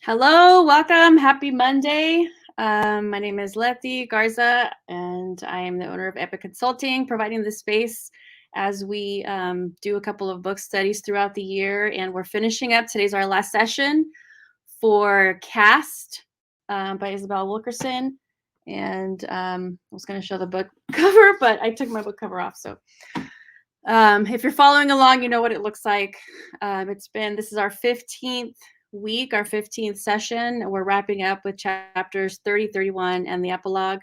Hello, welcome. Happy Monday. My name is Letty Garza, and I am the owner of Epic Consulting, providing the space as we do a couple of book studies throughout the year. And we're finishing up. Today's our last session for Caste by Isabel Wilkerson. And I was going to show the book cover, but I took my book cover off. So if you're following along, you know what it looks like. This is our 15th week, our 15th session. We're wrapping up with chapters 30, 31, and the epilogue.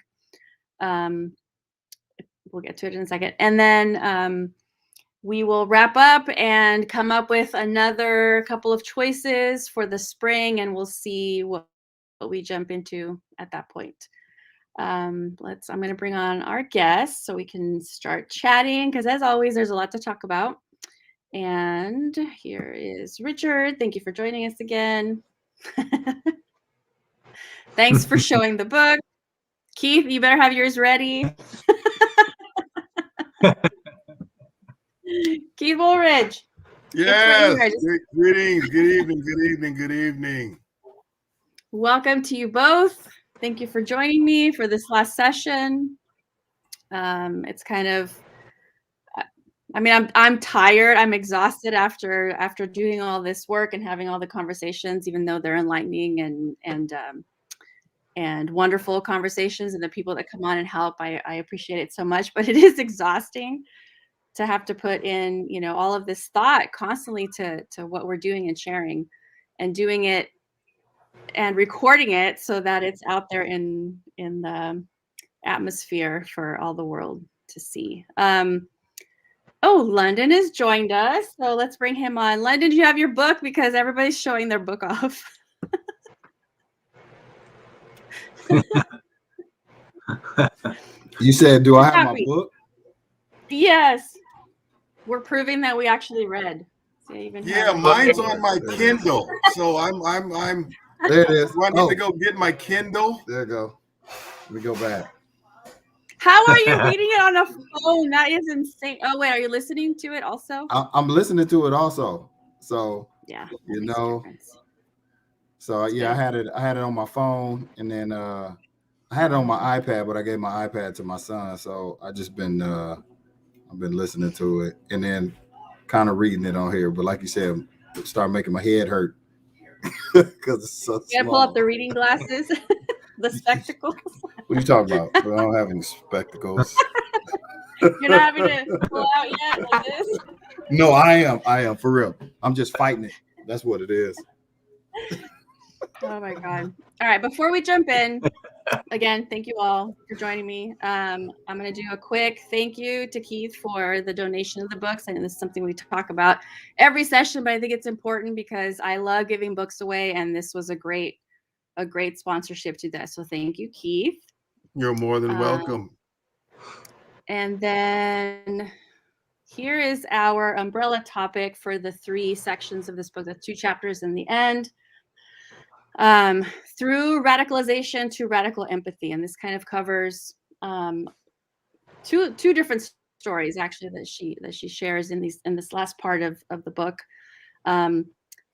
We'll get to it in a second. And then we will wrap up and come up with another couple of choices for the spring, and we'll see what we jump into at that point. I'm going to bring on our guests so we can start chatting, because as always, there's a lot to talk about. And here is Richard. Thank you for joining us again. Thanks for showing the book. Keith, you better have yours ready. Keith Wolaridge. Yes. Greetings. Good evening. Welcome to you both. Thank you for joining me for this last session. It's kind of, I'm tired. I'm exhausted after doing all this work and having all the conversations, even though they're enlightening and wonderful conversations, and the people that come on and help. I appreciate it so much, but it is exhausting to have to put in, all of this thought constantly to what we're doing and sharing and doing it and recording it so that it's out there in the atmosphere for all the world to see. London has joined us, so let's bring him on. London, do you have your book? Because everybody's showing their book off. You said, do I have my book? Yes. We're proving that we actually read. Yeah, mine's on my Kindle. So I'm there it is. Do I need to go get my Kindle? There you go. Let me go back. How are you reading it on a phone? That is insane. Oh, wait, are you listening to it also? I'm listening to it also. So yeah, So yeah, I had it on my phone, and then I had it on my iPad, but I gave my iPad to my son. So I just been I've been listening to it and then kind of reading it on here. But like you said, it started making my head hurt because it's so you gotta pull up the reading glasses. The spectacles. What are you talking about? I don't have any spectacles. You're not having to pull out yet like this? No, I am for real. I'm just fighting it. That's what it is. Oh my God. All right, before we jump in, again, thank you all for joining me. I'm going to do a quick thank you to Keith for the donation of the books. I know this is something we talk about every session, but I think it's important because I love giving books away, and this was a great sponsorship to that. So thank you, Keith. You're more than welcome. And then here is our umbrella topic for the 3 sections of this book, the 2 chapters in the end. Through radicalization to radical empathy, and this kind of covers two different stories actually that she shares in this last part of the book.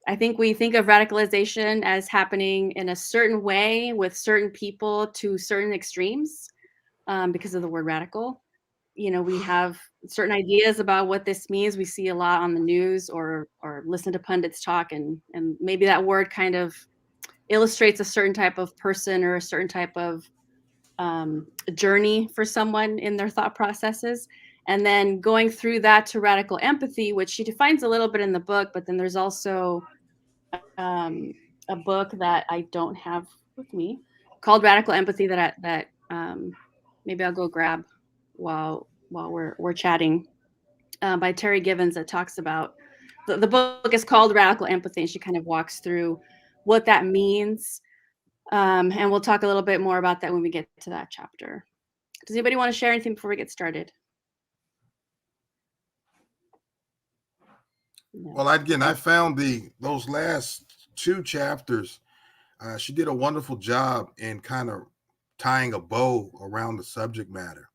I think we think of radicalization as happening in a certain way with certain people to certain extremes because of the word radical. We have certain ideas about what this means. We see a lot on the news or listen to pundits talk, and maybe that word kind of illustrates a certain type of person or a certain type of journey for someone in their thought processes. And then going through that to radical empathy, which she defines a little bit in the book, but then there's also a book that I don't have with me called Radical Empathy that maybe I'll go grab while we're chatting, by Terry Givens, that talks about the book is called Radical Empathy, and she kind of walks through what that means. And we'll talk a little bit more about that when we get to that chapter. Does anybody want to share anything before we get started? No. Well, again, I found those last 2 chapters. She did a wonderful job in kind of tying a bow around the subject matter.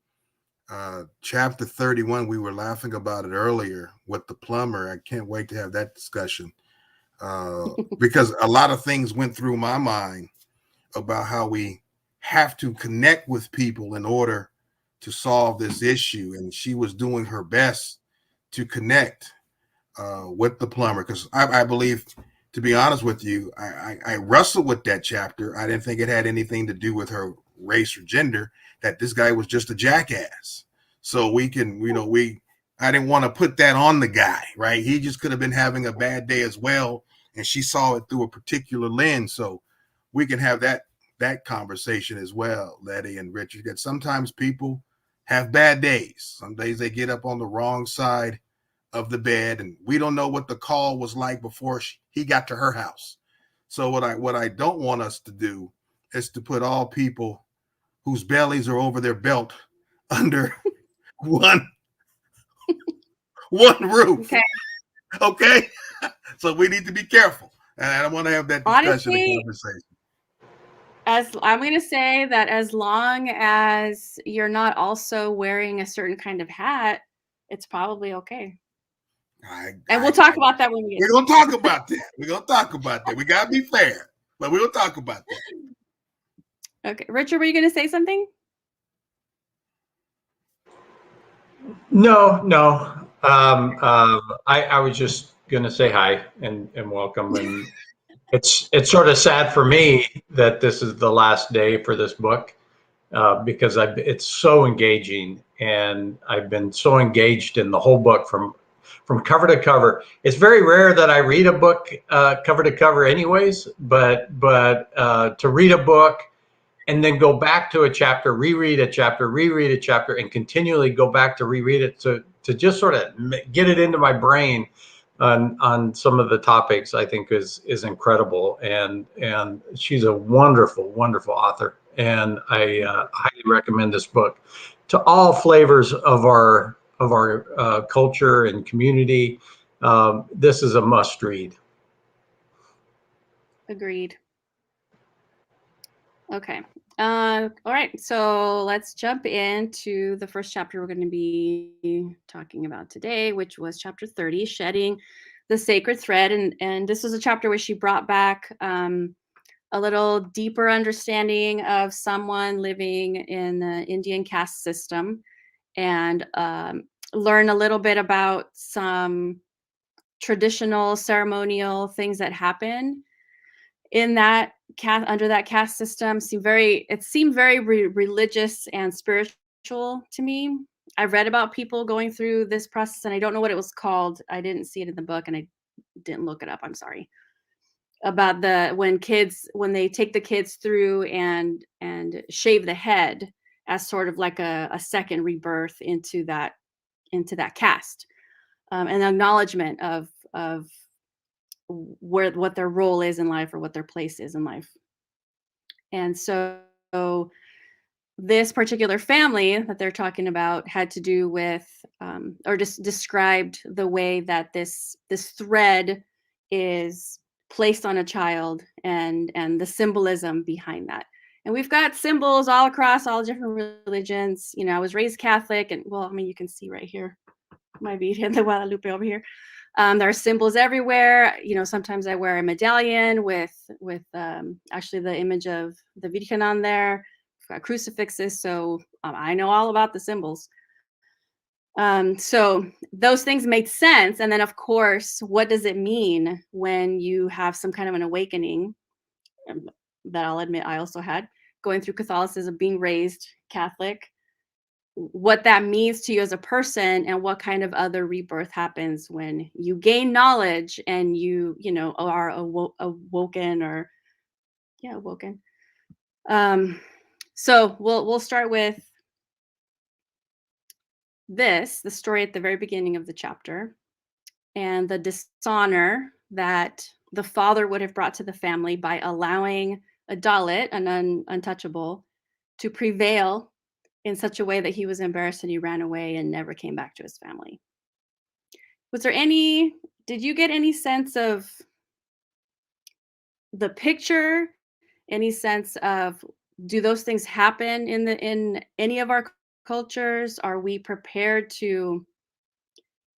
Chapter 31, we were laughing about it earlier with the plumber. I can't wait to have that discussion. because a lot of things went through my mind about how we have to connect with people in order to solve this issue. And she was doing her best to connect with the plumber, because I believe, to be honest with you, I wrestled with that chapter. I didn't think it had anything to do with her race or gender, that this guy was just a jackass. So we can, I didn't want to put that on the guy, right? He just could have been having a bad day as well, and she saw it through a particular lens. So we can have that conversation as well, Letty and Richard, that sometimes people have bad days. Some days they get up on the wrong side of the bed, and we don't know what the call was like before he got to her house. So what I don't want us to do is to put all people whose bellies are over their belt under one roof. Okay? So we need to be careful. And I want to have that discussion and conversation. As I'm going to say that as long as you're not also wearing a certain kind of hat, it's probably okay. And we'll talk about that when we get. We're going to talk about that. We're going to talk about that. We got to be fair, but we're going to talk about that. Okay. Richard, were you going to say something? No. I was just going to say hi and welcome. And it's sort of sad for me that this is the last day for this book, because it's so engaging, and I've been so engaged in the whole book from cover to cover. It's very rare that I read a book cover to cover anyways, but to read a book and then go back to a chapter, reread a chapter, and continually go back to reread it to just sort of get it into my brain on some of the topics, I think is incredible. And she's a wonderful, wonderful author. And I highly recommend this book to all flavors of our culture and community. This is a must read. Agreed. Okay. All right. So let's jump into the first chapter we're going to be talking about today, which was chapter 30, Shedding the Sacred Thread. And this was a chapter where she brought back a little deeper understanding of someone living in the Indian caste system, and learn a little bit about some traditional ceremonial things that happen in that caste, under that caste system. It seemed very religious and spiritual to me. I read about people going through this process, and I don't know what it was called. I didn't see it in the book, and I didn't look it up. I'm sorry. About when they take the kids through and shave the head as sort of like a second rebirth into that caste, an acknowledgement of what their role is in life, or what their place is in life. And so this particular family that they're talking about had to do with, or just described the way that this thread is placed on a child, and the symbolism behind that. And we've got symbols all across all different religions. I was raised Catholic, and you can see right here, my Virgen de Guadalupe over here. There are symbols everywhere. Sometimes I wear a medallion with actually the image of the Virgen on there. I've got crucifixes, so I know all about the symbols. So those things made sense. And then, of course, what does it mean when you have some kind of an awakening, that I'll admit I also had, going through Catholicism, being raised Catholic, what that means to you as a person, and what kind of other rebirth happens when you gain knowledge and you are awoken. So we'll start with the story at the very beginning of the chapter, and the dishonor that the father would have brought to the family by allowing a Dalit, an untouchable, to prevail in such a way that he was embarrassed and he ran away and never came back to his family. Did you get any sense of the picture? Any sense of, do those things happen in any of our cultures? Are we prepared to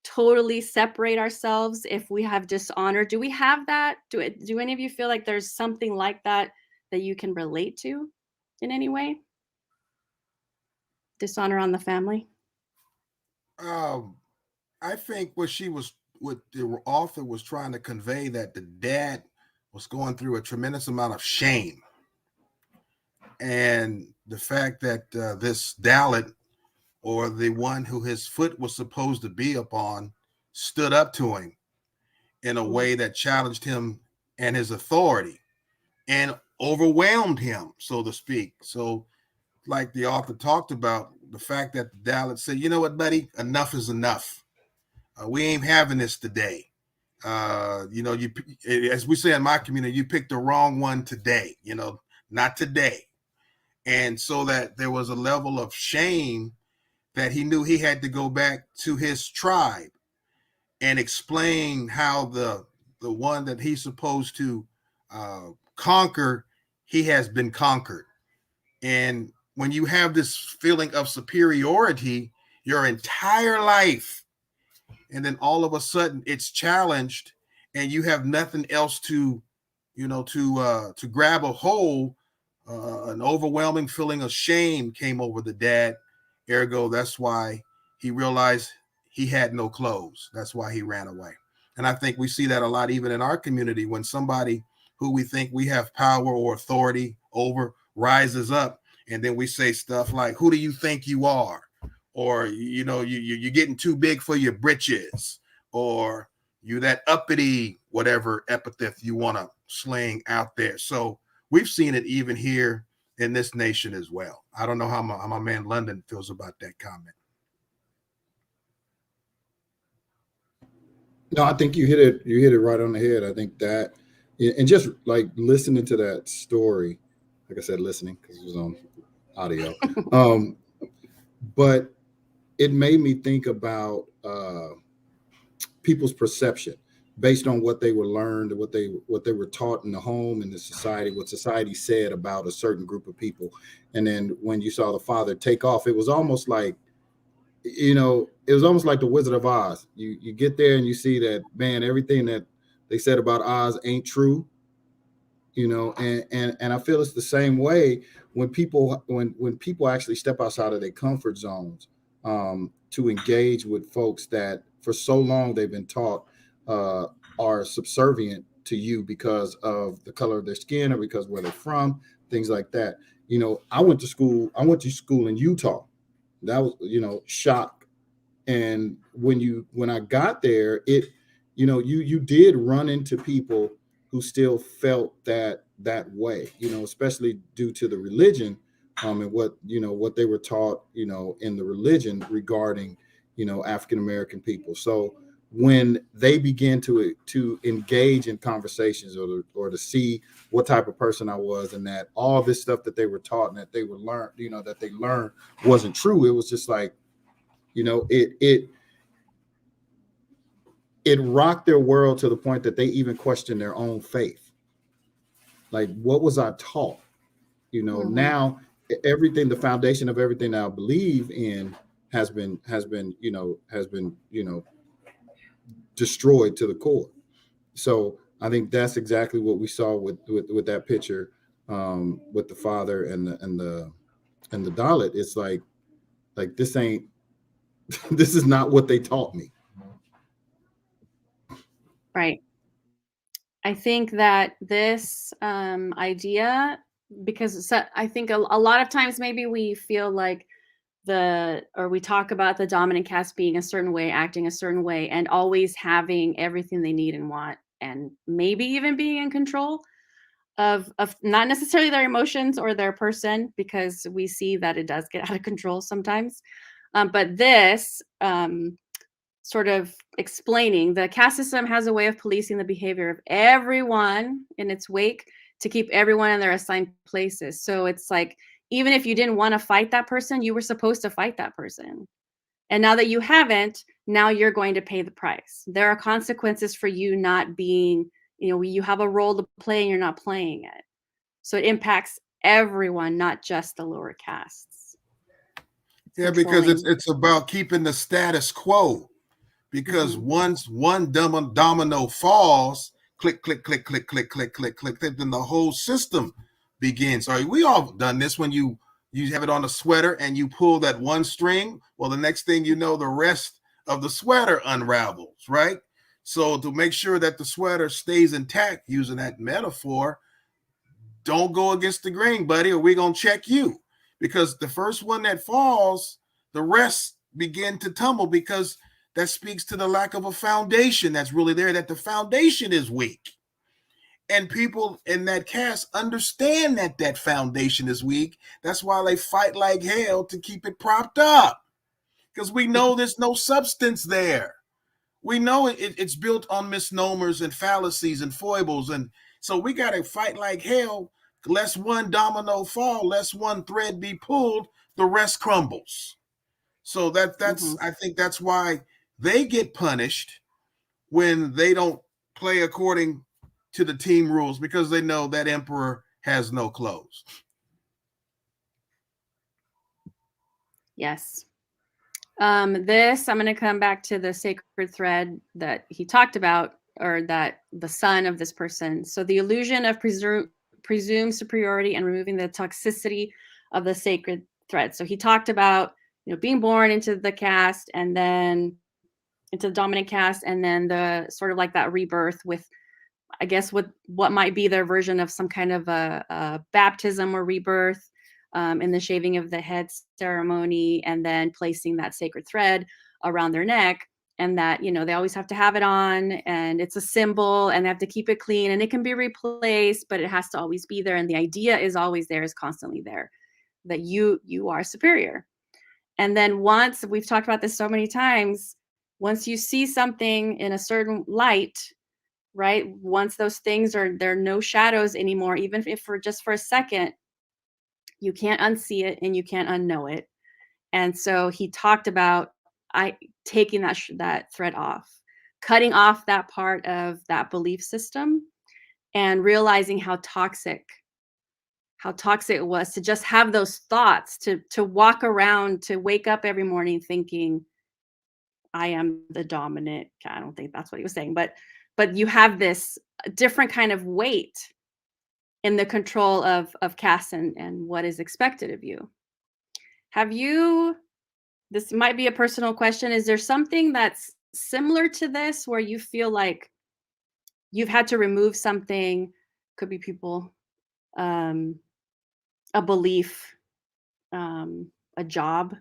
totally separate ourselves if we have dishonor. Do we have that? Do any of you feel like there's something like that that you can relate to in any way? Dishonor on the family? I think what the author was trying to convey, that the dad was going through a tremendous amount of shame. And the fact that this Dalit, or the one who his foot was supposed to be upon, stood up to him in a way that challenged him and his authority and overwhelmed him, so to speak. So, like the author talked about, the fact that the Dalit said, you know what, buddy, enough is enough. We ain't having this today. You, as we say in my community, you picked the wrong one today, not today. And so that there was a level of shame that he knew he had to go back to his tribe and explain how the one that he's supposed to conquer, he has been conquered. And when you have this feeling of superiority your entire life, and then all of a sudden it's challenged, and you have nothing else to grab a hold, an overwhelming feeling of shame came over the dad. Ergo, that's why he realized he had no clothes. That's why he ran away. And I think we see that a lot even in our community, when somebody who we think we have power or authority over rises up, and then we say stuff like, who do you think you are? Or, you're getting too big for your britches, or you that uppity, whatever epithet you want to sling out there. So we've seen it even here in this nation as well. I don't know how my man London feels about that comment. No, I think you hit it right on the head. I think that, and just like listening to that story, like I said, listening because it was on audio, but it made me think about people's perception based on what they were learned, what they were taught in the home, in the society, what society said about a certain group of people. And then when you saw the father take off, it was almost like, it was almost like the Wizard of Oz. You get there and you see that, man, everything that they said about Oz ain't true, and I feel it's the same way when people actually step outside of their comfort zones to engage with folks that for so long they've been taught are subservient to you because of the color of their skin or because where they're from, things like that. I went to school in Utah. That was, shock. And when I got there, you did run into people who still felt that way, especially due to the religion, and what they were taught, in the religion regarding, African American people. So when they began to engage in conversations or to see what type of person I was, and that all this stuff that they were taught and that they were learned, that they learned wasn't true, it was just like, it rocked their world to the point that they even questioned their own faith. Like, what was I taught? Now everything, the foundation of everything that I believe in has been destroyed to the core. So I think that's exactly what we saw with that picture, with the father and the Dalit. It's like this ain't this is not what they taught me. Right. I think that this idea, because I think a lot of times maybe we feel like we talk about the dominant caste being a certain way, acting a certain way, and always having everything they need and want, and maybe even being in control of not necessarily their emotions or their person, because we see that it does get out of control sometimes. But this sort of explaining the caste system has a way of policing the behavior of everyone in its wake to keep everyone in their assigned places. So it's like, even if you didn't want to fight that person, you were supposed to fight that person. And now that you haven't, now you're going to pay the price. There are consequences for you not being, you have a role to play and you're not playing it. So it impacts everyone, not just the lower castes. Yeah, because it's about keeping the status quo. because once one domino falls, click, click, click, click, click, click, click, click, click, then the whole system begins. All right, we all done this when you have it on a sweater and you pull that one string. Well, the next thing you know, the rest of the sweater unravels, right? So to make sure that the sweater stays intact, using that metaphor, don't go against the grain, buddy, or we're going to check you. Because the first one that falls, the rest begin to tumble, because that speaks to the lack of a foundation that's really there, that the foundation is weak. And people in that caste understand that that foundation is weak. That's why they fight like hell to keep it propped up, because we know there's no substance there. We know it's built on misnomers and fallacies and foibles. And so we got to fight like hell. Lest one domino fall, lest one thread be pulled, the rest crumbles. So that's I think that's why they get punished when they don't play according to the team rules, because they know that emperor has no clothes. Yes. I'm going to come back to the sacred thread that he talked about, or that the son of this person. So the illusion of presumed superiority and removing the toxicity of the sacred thread. So he talked about, being born into the caste and then into the dominant caste, and then the sort of like that rebirth with, I guess, what might be their version of some kind of a baptism or rebirth, in the shaving of the head ceremony, and then placing that sacred thread around their neck. And that, they always have to have it on, and it's a symbol, and they have to keep it clean, and it can be replaced, but it has to always be there. And the idea is always there, is constantly there, that you are superior. And then once, we've talked about this so many times, once you see something in a certain light, right? Once those things there are no shadows anymore, even if for just for a second, you can't unsee it and you can't unknow it. And so he talked about taking that thread off, cutting off that part of that belief system, and realizing how toxic it was to just have those thoughts, to walk around, to wake up every morning thinking, I am the dominant. I don't think that's what he was saying, but you have this different kind of weight in the control of caste and what is expected of you. This might be a personal question. Is there something that's similar to this where you feel like you've had to remove something? Could be people, a belief, a job,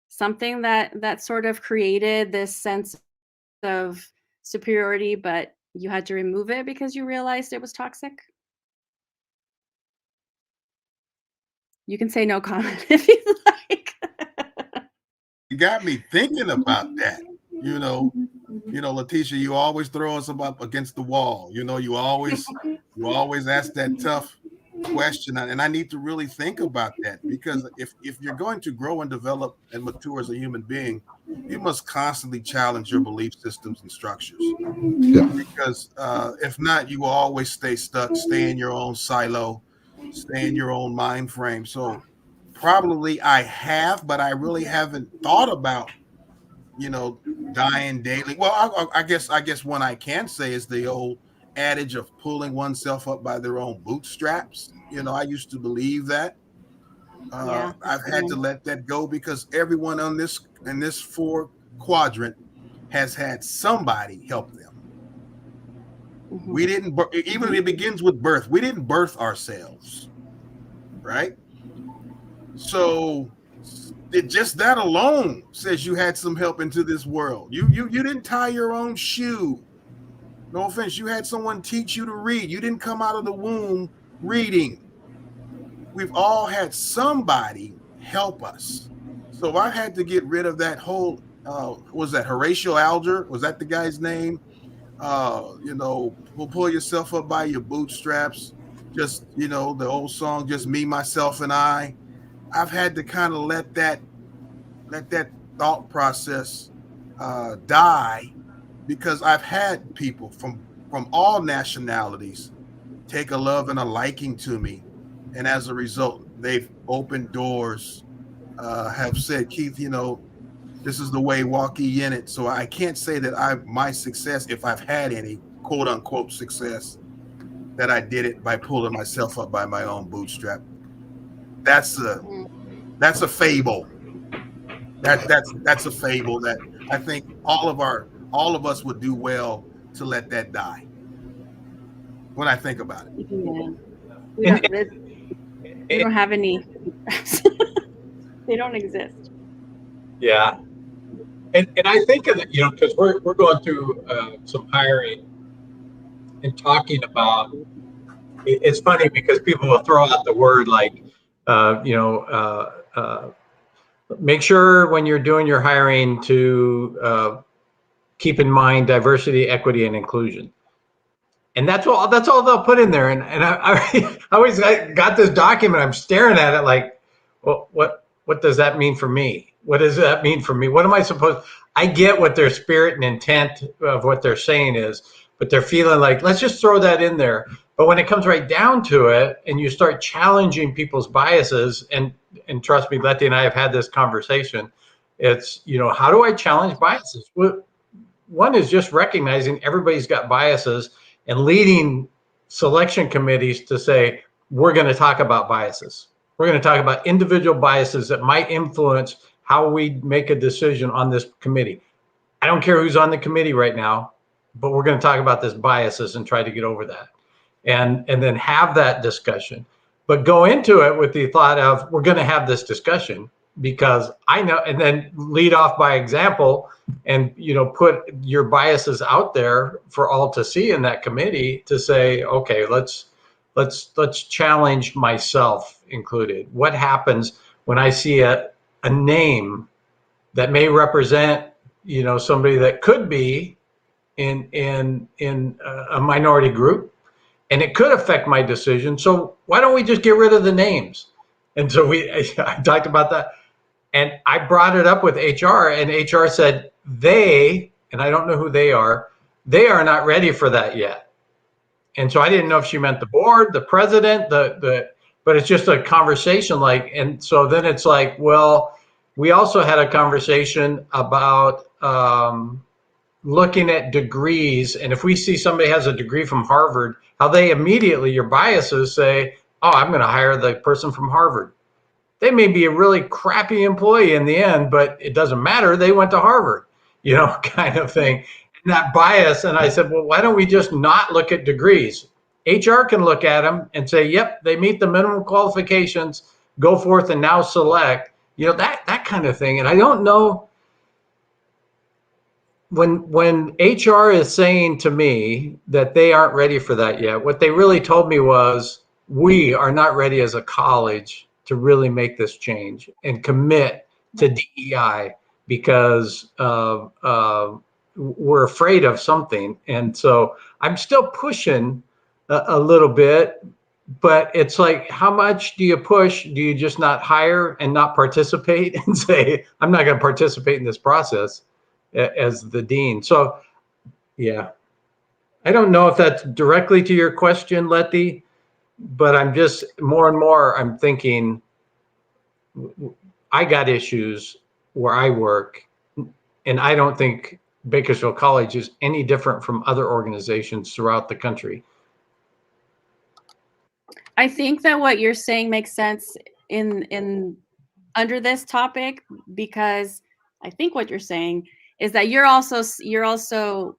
something that sort of created this sense of superiority, but you had to remove it because you realized it was toxic? You can say no comment if you like. You got me thinking about that. Letitia, you always throw us up against the wall. You always ask that tough question, and I need to really think about that, because if you're going to grow and develop and mature as a human being, you must constantly challenge your belief systems and structures. Yeah. Because if not, you will always stay stuck, stay in your own silo, stay in your own mind frame. So probably I have, but I really haven't thought about, dying daily. Well, I guess one I can say is the old adage of pulling oneself up by their own bootstraps. I used to believe that. Yeah. I've had to let that go, because everyone in this 4 quadrant has had somebody help them. Mm-hmm. We didn't, even if it begins with birth, we didn't birth ourselves, right? So just that alone says you had some help into this world. You didn't tie your own shoe. No offense. You had someone teach you to read. You didn't come out of the womb reading. We've all had somebody help us. So I had to get rid of that whole, was that Horatio Alger? Was that the guy's name? Pull yourself up by your bootstraps. Just, the old song, just me, myself, and I. I've had to kind of let that thought process die, because I've had people from all nationalities take a love and a liking to me, and as a result, they've opened doors, have said, Keith, This is the way, walk ye in it. So I can't say that my success, if I've had any quote unquote success, that I did it by pulling myself up by my own bootstrap. That's a fable. That's a fable that I think all of us would do well to let that die. When I think about it. Yeah. We don't have any. They don't exist. Yeah. And I think of it, because we're going through some hiring and talking about, it's funny because people will throw out the word like, make sure when you're doing your hiring to keep in mind diversity, equity, and inclusion. And that's all they'll put in there. And I always got this document. I'm staring at it like, well, what does that mean for me? What does that mean for me? What am I supposed? I get what their spirit and intent of what they're saying is, but they're feeling like, let's just throw that in there. But when it comes right down to it, and you start challenging people's biases, and trust me, Letty and I have had this conversation. It's, how do I challenge biases? Well, one is just recognizing everybody's got biases and leading selection committees to say, we're going to talk about biases. We're going to talk about individual biases that might influence how we make a decision on this committee. I don't care who's on the committee right now, but we're going to talk about this biases and try to get over that. And then have that discussion. But go into it with the thought of, we're going to have this discussion because I know, and then lead off by example and, put your biases out there for all to see in that committee to say, okay, let's challenge myself included. What happens when I see a name that may represent, somebody that could be in a minority group, and it could affect my decision. So why don't we just get rid of the names? And so I talked about that. And I brought it up with HR, and HR said and I don't know who they are not ready for that yet. And so I didn't know if she meant the board, the president, but it's just a conversation and so then it's like, well, we also had a conversation about looking at degrees. And if we see somebody has a degree from Harvard, how they immediately, your biases say, oh, I'm going to hire the person from Harvard. They may be a really crappy employee in the end, but it doesn't matter. They went to Harvard, kind of thing. And that bias. And I said, well, why don't we just not look at degrees? HR can look at them and say, yep, they meet the minimum qualifications, go forth and now select, that kind of thing. And I don't know when HR is saying to me that they aren't ready for that yet, what they really told me was, we are not ready as a college to really make this change and commit to DEI because we're afraid of something. And so I'm still pushing a little bit, but it's like, how much do you push? Do you just not hire and not participate and say, I'm not going to participate in this process as the dean? So, yeah, I don't know if that's directly to your question, Letty, but I'm just more and more, I'm thinking, I got issues where I work, and I don't think Bakersfield College is any different from other organizations throughout the country. I think that what you're saying makes sense in under this topic, because I think what you're saying is that you're also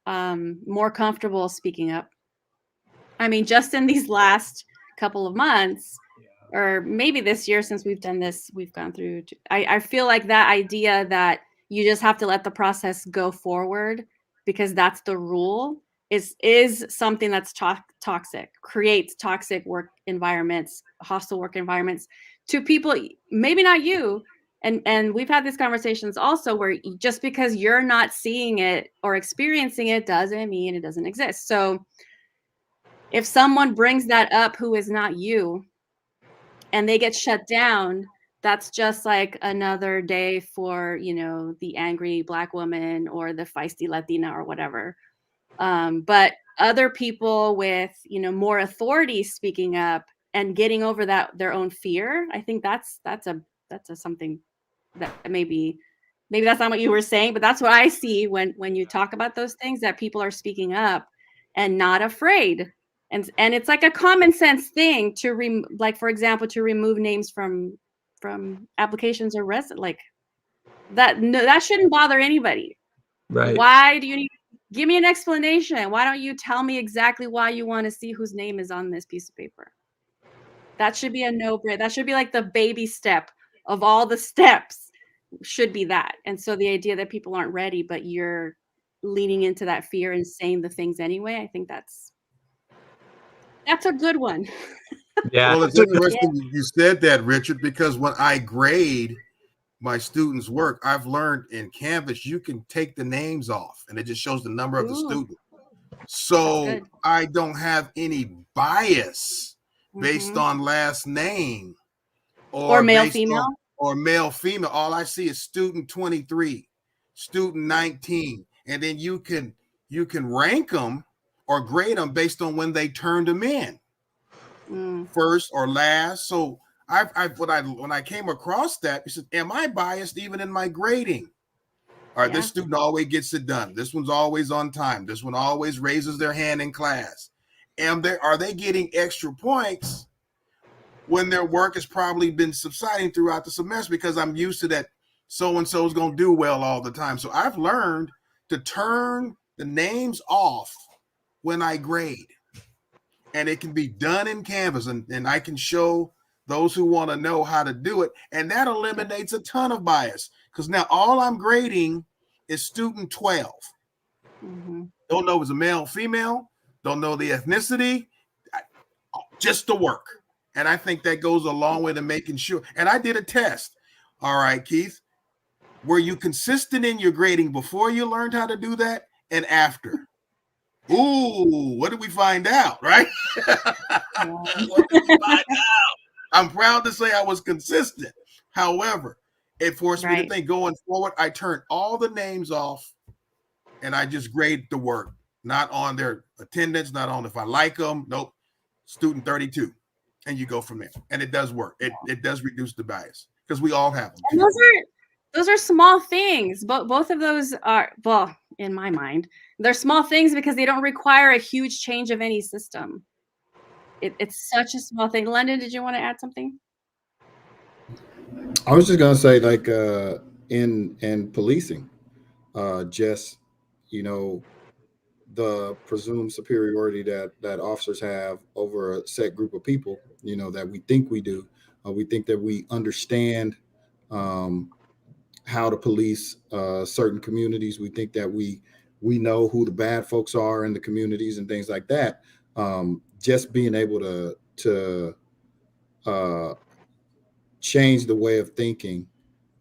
more comfortable speaking up. I mean, just in these last couple of months, or maybe this year since we've done this, we've gone through. I feel like that idea that you just have to let the process go forward because that's the rule is something that's toxic, creates toxic work environments, hostile work environments to people, maybe not you. And we've had these conversations also where just because you're not seeing it or experiencing it doesn't mean it doesn't exist. So if someone brings that up who is not you and they get shut down, that's just like another day for, the angry Black woman or the feisty Latina or whatever. But other people with, more authority speaking up and getting over that, their own fear, I think that's something that maybe maybe that's not what you were saying, but that's what I see when you talk about those things, that people are speaking up and not afraid. And it's like a common sense thing to like, for example, to remove names from applications or like that. No, that shouldn't bother anybody. Right. Why do you need? Give me an explanation. Why don't you tell me exactly why you want to see whose name is on this piece of paper? That should be a no-brainer. That should be like the baby step of all the steps, should be that. And so the idea that people aren't ready, but you're leaning into that fear and saying the things anyway, I think that's a good one. Yeah. Well, it's interesting you said that, Richard, because when I grade my students' work, I've learned in Canvas you can take the names off and it just shows the number of the student. So I don't have any bias based on last name or male, female. Or male, female. All I see is student 23, student 19. And then you can rank them or grade them based on when they turned them in. First or last. So when I came across that, I said, am I biased even in my grading? All right, this student always gets it done. This one's always on time. This one always raises their hand in class. And are they getting extra points when their work has probably been subsiding throughout the semester because I'm used to that so-and-so is going to do well all the time. So I've learned to turn the names off when I grade. And it can be done in Canvas, and I can show those who want to know how to do it. And that eliminates a ton of bias because now all I'm grading is student 12. Don't know if it's a male, female, don't know the ethnicity, just the work. And I think that goes a long way to making sure. And I did a test. All right, Keith, were you consistent in your grading before you learned how to do that and after? Ooh, what did we find out, right? What did we find out? I'm proud to say I was consistent. However, it forced me to think going forward, I turned all the names off and I just grade the work, not on their attendance, not on if I like them. Nope. Student 32. And you go from there. And it does work. It does reduce the bias because we all have them. And those are small things. But both of those are, well, in my mind, they're small things because they don't require a huge change of any system. It's such a small thing. London, did you want to add something? I was just gonna say, like, in policing, just, you know, the presumed superiority that officers have over a set group of people, you know, that we think we do. We think that we understand how to police certain communities. We think that we know who the bad folks are in the communities and things like that. Just being able to change the way of thinking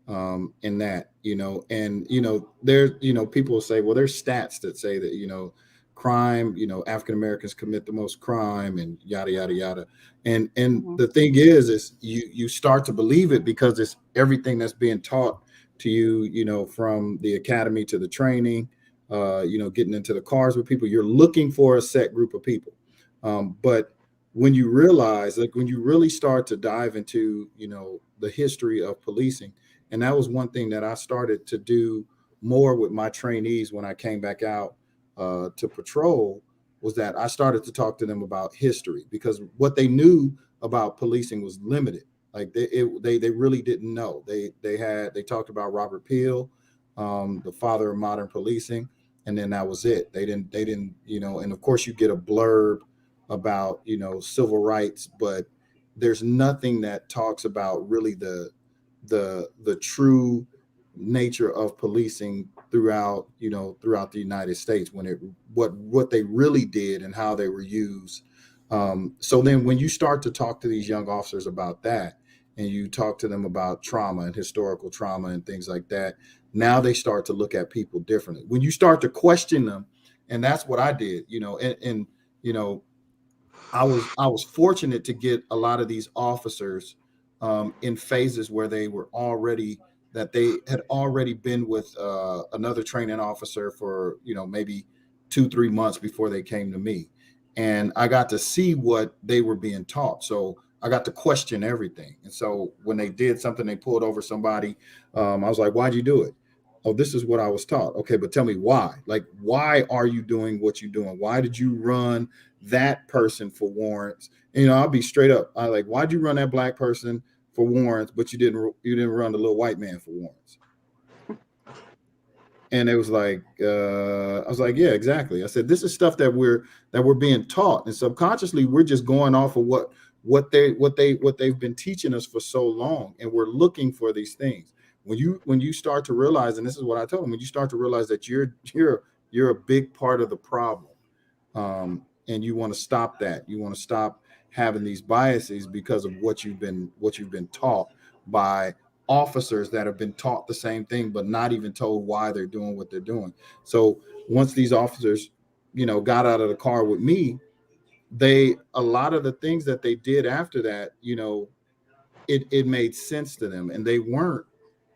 in that, you know, and, you know, there's, you know, people will say, well, there's stats that say that, you know, crime, you know, African-Americans commit the most crime and yada, yada, yada. And the thing is you start to believe it because it's everything that's being taught to you, you know, from the academy to the training, you know, getting into the cars with people, you're looking for a set group of people. But when you realize, like, when you really start to dive into, you know, the history of policing, and that was one thing that I started to do more with my trainees when I came back out to patrol, was that I started to talk to them about history, because what they knew about policing was limited. Like they really didn't know. They talked about Robert Peel, the father of modern policing, and then that was it. They didn't, you know, and of course you get a blurb about, you know, civil rights, but there's nothing that talks about really the true nature of policing throughout the United States, what they really did and how they were used. So then when you start to talk to these young officers about that, and you talk to them about trauma and historical trauma and things like that, now they start to look at people differently. When you start to question them, and that's what I did, you know, and you know, I was fortunate to get a lot of these officers in phases where they had already been with another training officer for, you know, maybe 2-3 months before they came to me, and I got to see what they were being taught. So I got to question everything. And so when they did something, they pulled over somebody, I was like, why'd you do it? oh, this is what I was taught. Okay, but tell me why. Like, why are you doing what you're doing? Why did you run that person for warrants? And, you know, I'll be straight up. I like, why'd you run that black person for warrants, but you didn't run the little white man for warrants? And it was like, I was like, yeah, exactly. I said, this is stuff that we're being taught, and subconsciously we're just going off of what they've been teaching us for so long, and we're looking for these things. When you start to realize, and this is what I told them, when you start to realize that you're a big part of the problem, and you want to stop that, you want to stop having these biases because of what you've been taught by officers that have been taught the same thing, but not even told why they're doing what they're doing. So once these officers, you know, got out of the car with me, a lot of the things that they did after that, you know, it made sense to them, and they weren't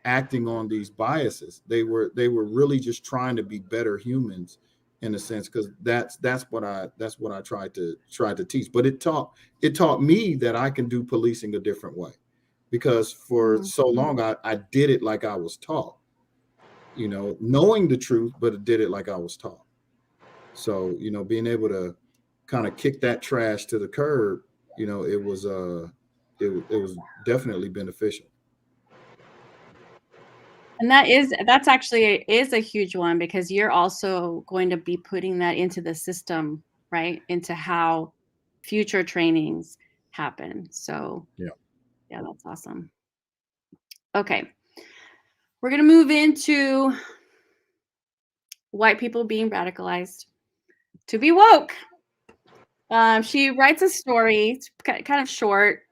acting on these biases. They were really just trying to be better humans, in a sense, because that's what I tried to teach. But it taught me that I can do policing a different way, because for so long I did it like I was taught, you know, knowing the truth, but it did it like I was taught. So, you know, being able to kind of kick that trash to the curb, you know, it was definitely beneficial. And that's actually a huge one, because you're also going to be putting that into the system, right? Into how future trainings happen. So yeah, that's awesome. Okay. We're going to move into white people being radicalized to be woke. She writes a story. It's kind of short.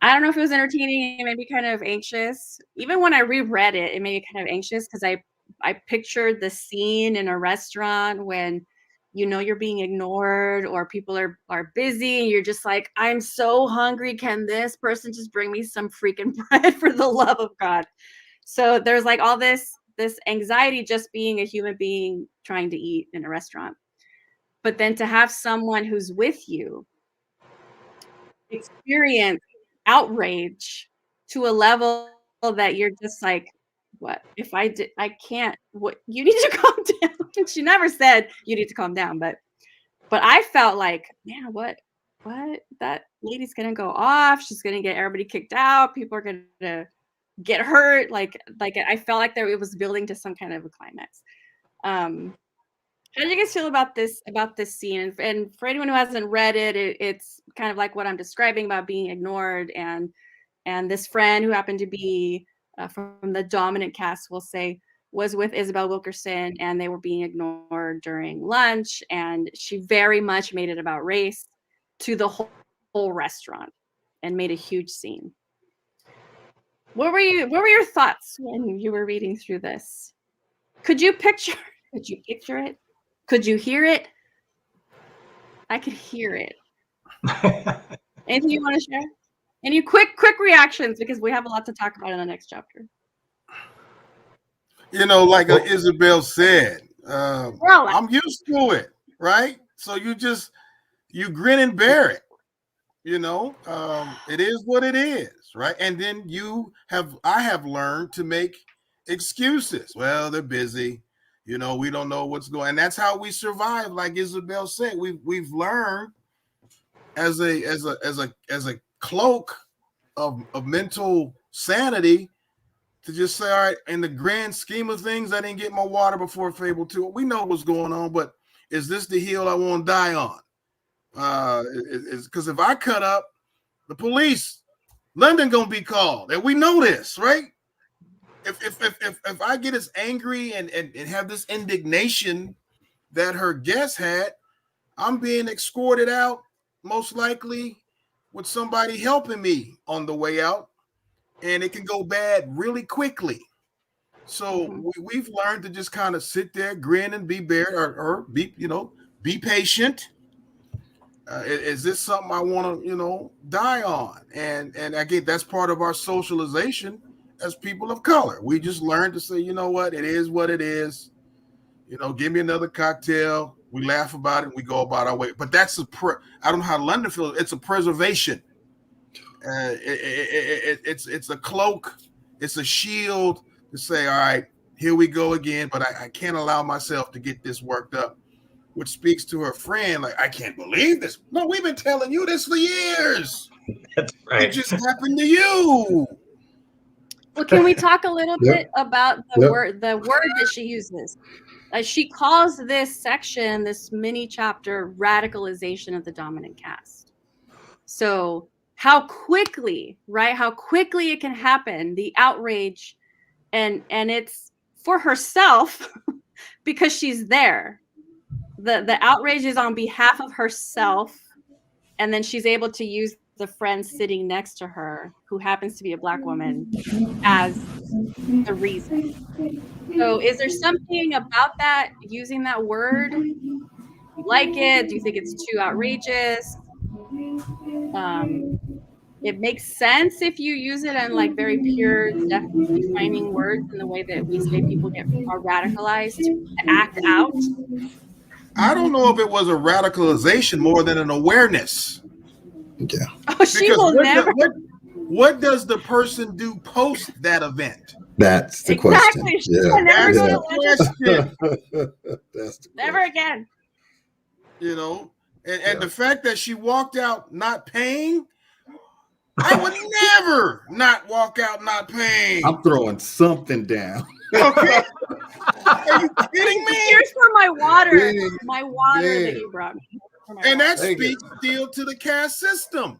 I don't know if it was entertaining. It made me kind of anxious. Even when I reread it, it made me kind of anxious, because I pictured the scene in a restaurant when, you know, you're being ignored, or people are busy, and you're just like, I'm so hungry. Can this person just bring me some freaking bread, for the love of God? So there's like all this anxiety just being a human being trying to eat in a restaurant. But then to have someone who's with you experience outrage to a level that you're just like, what if I can't, what, you need to calm down. She never said you need to calm down, but I felt like, man, what that lady's gonna go off, she's gonna get everybody kicked out, people are gonna get hurt, like I felt like it was building to some kind of a climax. How do you guys feel about this scene? And for anyone who hasn't read it, it's kind of like what I'm describing about being ignored, and this friend who happened to be from the dominant caste, we'll say, was with Isabel Wilkerson, and they were being ignored during lunch, and she very much made it about race to the whole restaurant and made a huge scene. What were your thoughts when you were reading through this? Could you picture it? Could you hear it? I could hear it. Anything you want to share? Any quick reactions, because we have a lot to talk about in the next chapter. You know, like Isabel said, I'm used to it, right? So you grin and bear it. You know, it is what it is, right? And then I have learned to make excuses. Well, they're busy. You know, we don't know what's going on. And that's how we survive. Like Isabel said, we've learned as a cloak of mental sanity to just say, all right, in the grand scheme of things, I didn't get my water before Fable 2. We know what's going on, but is this the hill I want to die on? Because if I cut up, the police, London gonna be called, and we know this, right? If I get as angry and have this indignation that her guest had, I'm being escorted out, most likely with somebody helping me on the way out, and it can go bad really quickly. So we've learned to just kind of sit there, grin and be or be patient. Is this something I want to, die on? And again, that's part of our socialization as people of color. We just learned to say, you know what, it is what it is. Give me another cocktail. We laugh about it and we go about our way. But that's I don't know how London feels. It's a preservation. It's a cloak. It's a shield to say, all right, here we go again, but I can't allow myself to get this worked up, which speaks to her friend. Like, I can't believe this. No, we've been telling you this for years. That's It right. just happened to you. Well, can we talk a little Yep. bit about the Yep. word that she uses? She calls this section, this mini chapter, radicalization of the dominant caste. So how quickly, right? How quickly it can happen, the outrage, and it's for herself because she's there. The outrage is on behalf of herself, and then she's able to use the friend sitting next to her, who happens to be a Black woman, as the reason. So is there something about that, using that word? Do you like it? Do you think it's too outrageous? It makes sense if you use it in like very pure, defining words in the way that we say people are radicalized to act out. I don't know if it was a radicalization more than an awareness. Yeah. Oh, she will never. What does the person do post that event? That's the Exactly. question. She will never go to Question. That's the never again. You know, and the fact that she walked out not paying, I would never not walk out not paying. I'm throwing something down. Okay. Are you kidding me? Here's for my water. Dang. My water that Dang. you brought me. And that Thank speaks still to the caste system.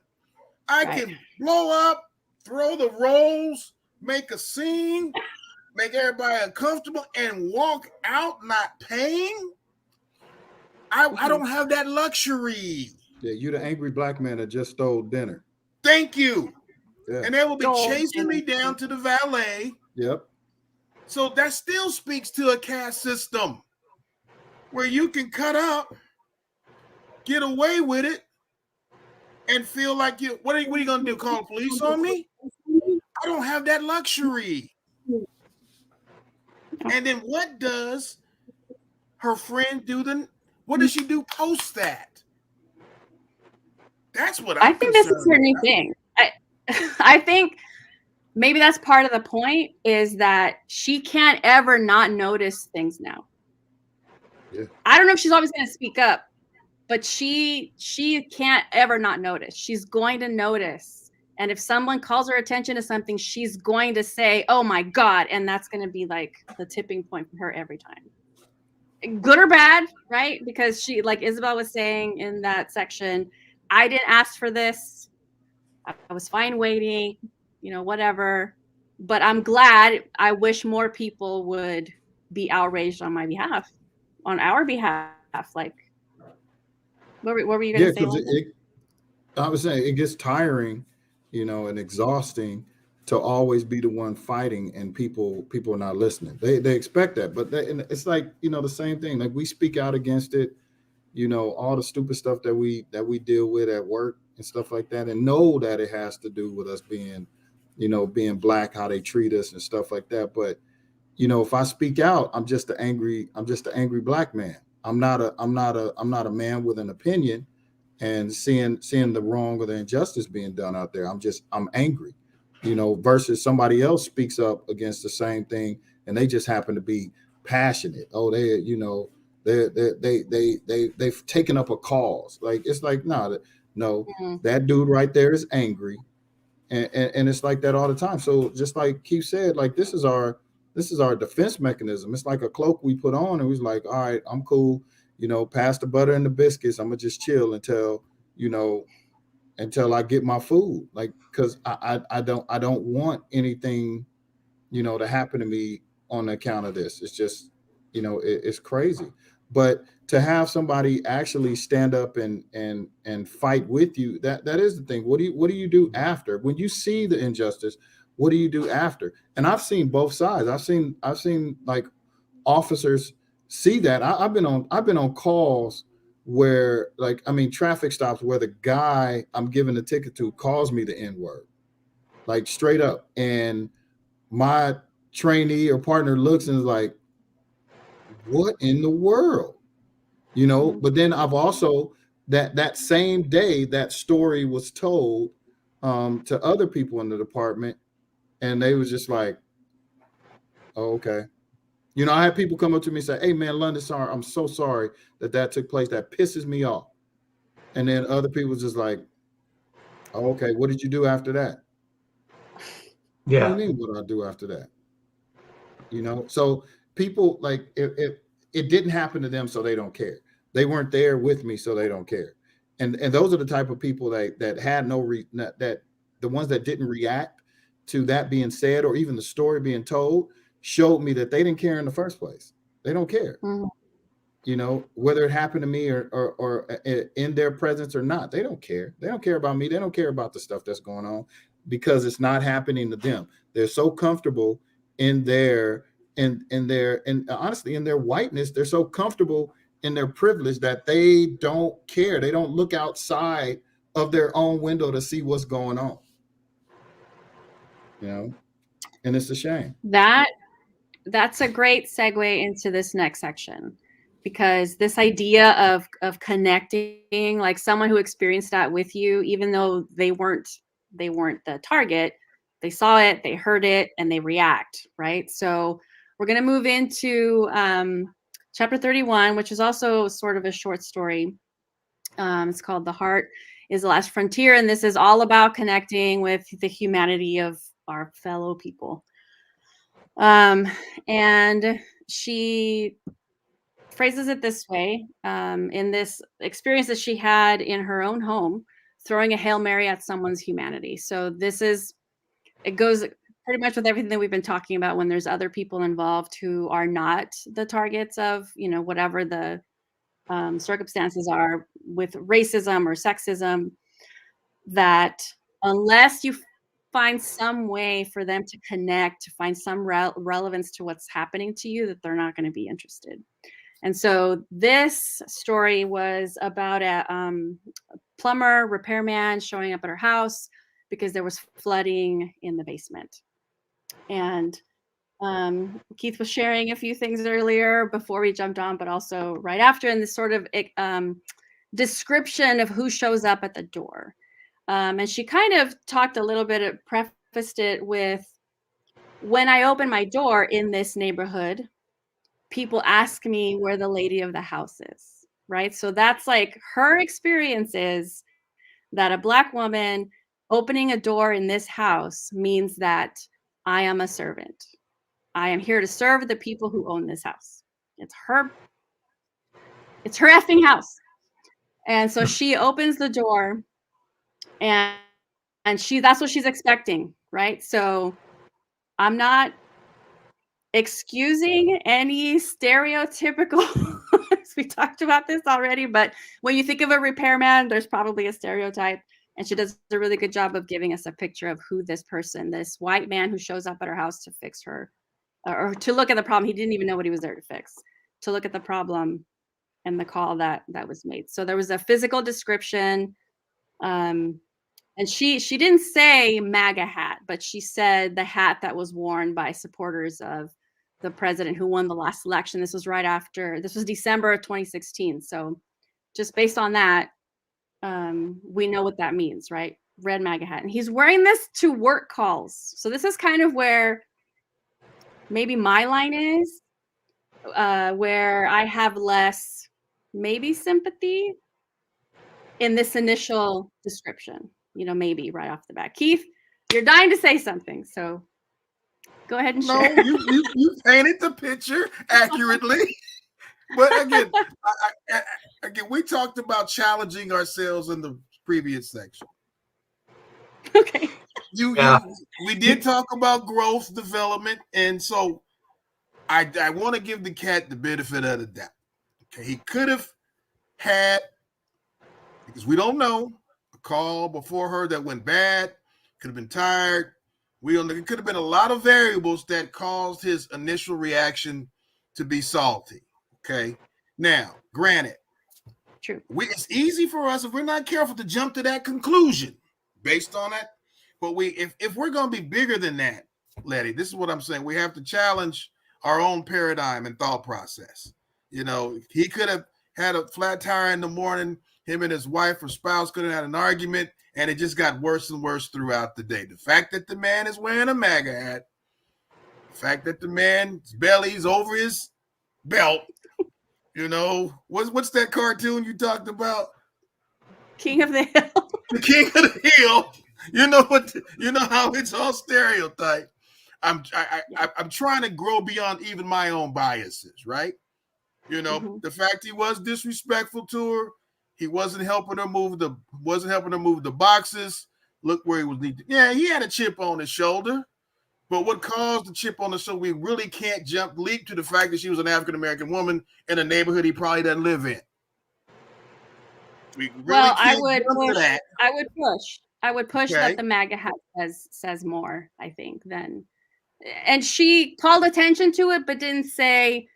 I Right. can blow up, throw the rolls, make a scene, make everybody uncomfortable, and walk out not paying. I don't have that luxury. Yeah, you the angry Black man that just stole dinner. Thank you. Yeah. And they will be Stole chasing me dinner. down to the valet. Yep. So that still speaks to a caste system where you can cut up, get away with it, and feel like you. What are you going to do? Call the police on me? I don't have that luxury. And then what does her friend do? What does she do post that? That's what I think this is her new about. thing. I think maybe that's part of the point, is that she can't ever not notice things now. Yeah. I don't know if she's always going to speak up, but she can't ever not notice. She's going to notice. And if someone calls her attention to something, she's going to say, oh my God. And that's going to be like the tipping point for her every time. Good or bad, right? Because she, like Isabel was saying in that section, I didn't ask for this. I was fine waiting, whatever. But I'm glad. I wish more people would be outraged on my behalf, on our behalf. Like, what were you going to say? I was saying it gets tiring, and exhausting to always be the one fighting, and people are not listening. They expect that, but and it's like, the same thing. Like, we speak out against it, all the stupid stuff that we deal with at work and stuff like that, and know that it has to do with us being Black, how they treat us and stuff like that. But if I speak out, I'm just an angry Black man. I'm not a man with an opinion and seeing the wrong or the injustice being done out there. I'm angry, versus somebody else speaks up against the same thing and they just happen to be passionate. Oh, they've taken up a cause. Like, it's like, no, that dude right there is angry. And it's like that all the time. So just like Keith said, like, this is our defense mechanism. It's like a cloak we put on, and we're like, all right, I'm cool. Pass the butter and the biscuits. I'm gonna just chill until I get my food. Like, because I don't want anything, to happen to me on account of this. It's just, it's crazy. But to have somebody actually stand up and fight with you, that is the thing. What do you do after? When you see the injustice, what do you do after? And I've seen both sides. I've seen like officers see that. I've been on calls where, like, traffic stops where the guy I'm giving the ticket to calls me the N-word, like, straight up. And my trainee or partner looks and is like, what in the world? But then I've also, that same day, that story was told to other people in the department, and they was just like, oh, okay. You know, I had people come up to me and say, hey, man, London, sorry, I'm so sorry that took place. That pisses me off. And then other people just like, oh, okay, what did you do after that? Yeah. What do you mean, what do I do after that? You know, so people like, if it didn't happen to them, so they don't care. They weren't there with me, so they don't care. And those are the type of people that had that the ones that didn't react to that being said, or even the story being told, showed me that they didn't care in the first place. They don't care. Mm-hmm. You know, whether it happened to me or in their presence or not, they don't care. They don't care about me. They don't care about the stuff that's going on because it's not happening to them. They're so comfortable in their honestly in their whiteness. They're so comfortable in their privilege that they don't care. They don't look outside of their own window to see what's going on. You know, and it's a shame. That's a great segue into this next section, because this idea of connecting, like someone who experienced that with you, even though they weren't the target, they saw it, they heard it, and they react, right? So we're going to move into chapter 31, which is also sort of a short story. It's called The Heart is the Last Frontier, and this is all about connecting with the humanity of our fellow people. And she phrases it this way, in this experience that she had in her own home, throwing a Hail Mary at someone's humanity. So it goes pretty much with everything that we've been talking about when there's other people involved who are not the targets of, whatever the circumstances are with racism or sexism, that unless you find some way for them to connect, to find some relevance to what's happening to you, that they're not going to be interested. And so this story was about a plumber, repairman showing up at her house because there was flooding in the basement. And Keith was sharing a few things earlier before we jumped on, but also right after, in this sort of description of who shows up at the door. And she kind of talked a little bit, prefaced it with, when I open my door in this neighborhood, people ask me where the lady of the house is, right? So that's like her experience is that a Black woman opening a door in this house means that I am a servant. I am here to serve the people who own this house. It's her effing house. And so she opens the door, and that's what she's expecting, right? So I'm not excusing any stereotypical, we talked about this already, but when you think of a repairman, there's probably a stereotype, and she does a really good job of giving us a picture of who this white man who shows up at her house to fix her, or to look at the problem. He didn't even know what he was there to fix, to look at the problem and the call that was made. So there was a physical description, and she didn't say MAGA hat, but she said the hat that was worn by supporters of the president who won the last election. This was December of 2016. So just based on that, we know what that means, right? Red MAGA hat. And he's wearing this to work calls. So this is kind of where maybe my line is, where I have less maybe sympathy in this initial description, maybe right off the bat. Keith, you're dying to say something, so go ahead and share. No, you painted the picture accurately. But again, we talked about challenging ourselves in the previous section. Okay. We did talk about growth, development, and so I want to give the cat the benefit of the doubt. Okay, he could have had, because we don't know, a call before her that went bad, could have been tired. It could have been a lot of variables that caused his initial reaction to be salty. Okay. Now, granted, true. It's easy for us, if we're not careful, to jump to that conclusion based on that. But if we're going to be bigger than that, Letty, this is what I'm saying. We have to challenge our own paradigm and thought process. He could have had a flat tire in the morning. Him and his wife or spouse could have had an argument, and it just got worse and worse throughout the day. The fact that the man is wearing a MAGA hat The fact that the man's belly's over his belt, you know, what's that cartoon you talked about? King of the Hill. The King of the Hill. You know what? You know how it's all stereotyped. I'm trying to grow beyond even my own biases, right? You know, the fact he was disrespectful to her, he wasn't helping her move the boxes. Look where he was. Yeah, he had a chip on his shoulder. But what caused the chip on the shoulder? We really can't leap to the fact that she was an African American woman in a neighborhood he probably doesn't live in. We really I would push Okay. that the MAGA hat says more, I think, than, and she called attention to it, but didn't say,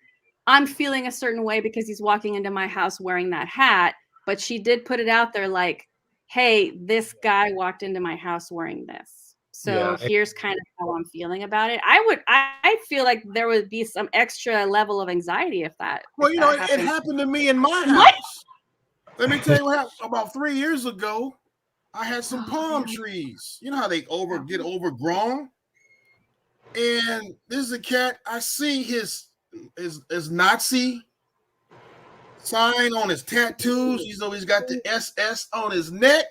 I'm feeling a certain way because he's walking into my house wearing that hat. But she did put it out there like, hey, this guy walked into my house wearing this. So here's kind of how I'm feeling about it. I feel like there would be some extra level of anxiety if that. Well, you know, it happened to me in my house. Let me tell you what happened. About 3 years ago, I had some palm trees. You know how they get overgrown? And this is a cat. I see his Nazi sign on his tattoos. You know, he's got the SS on his neck.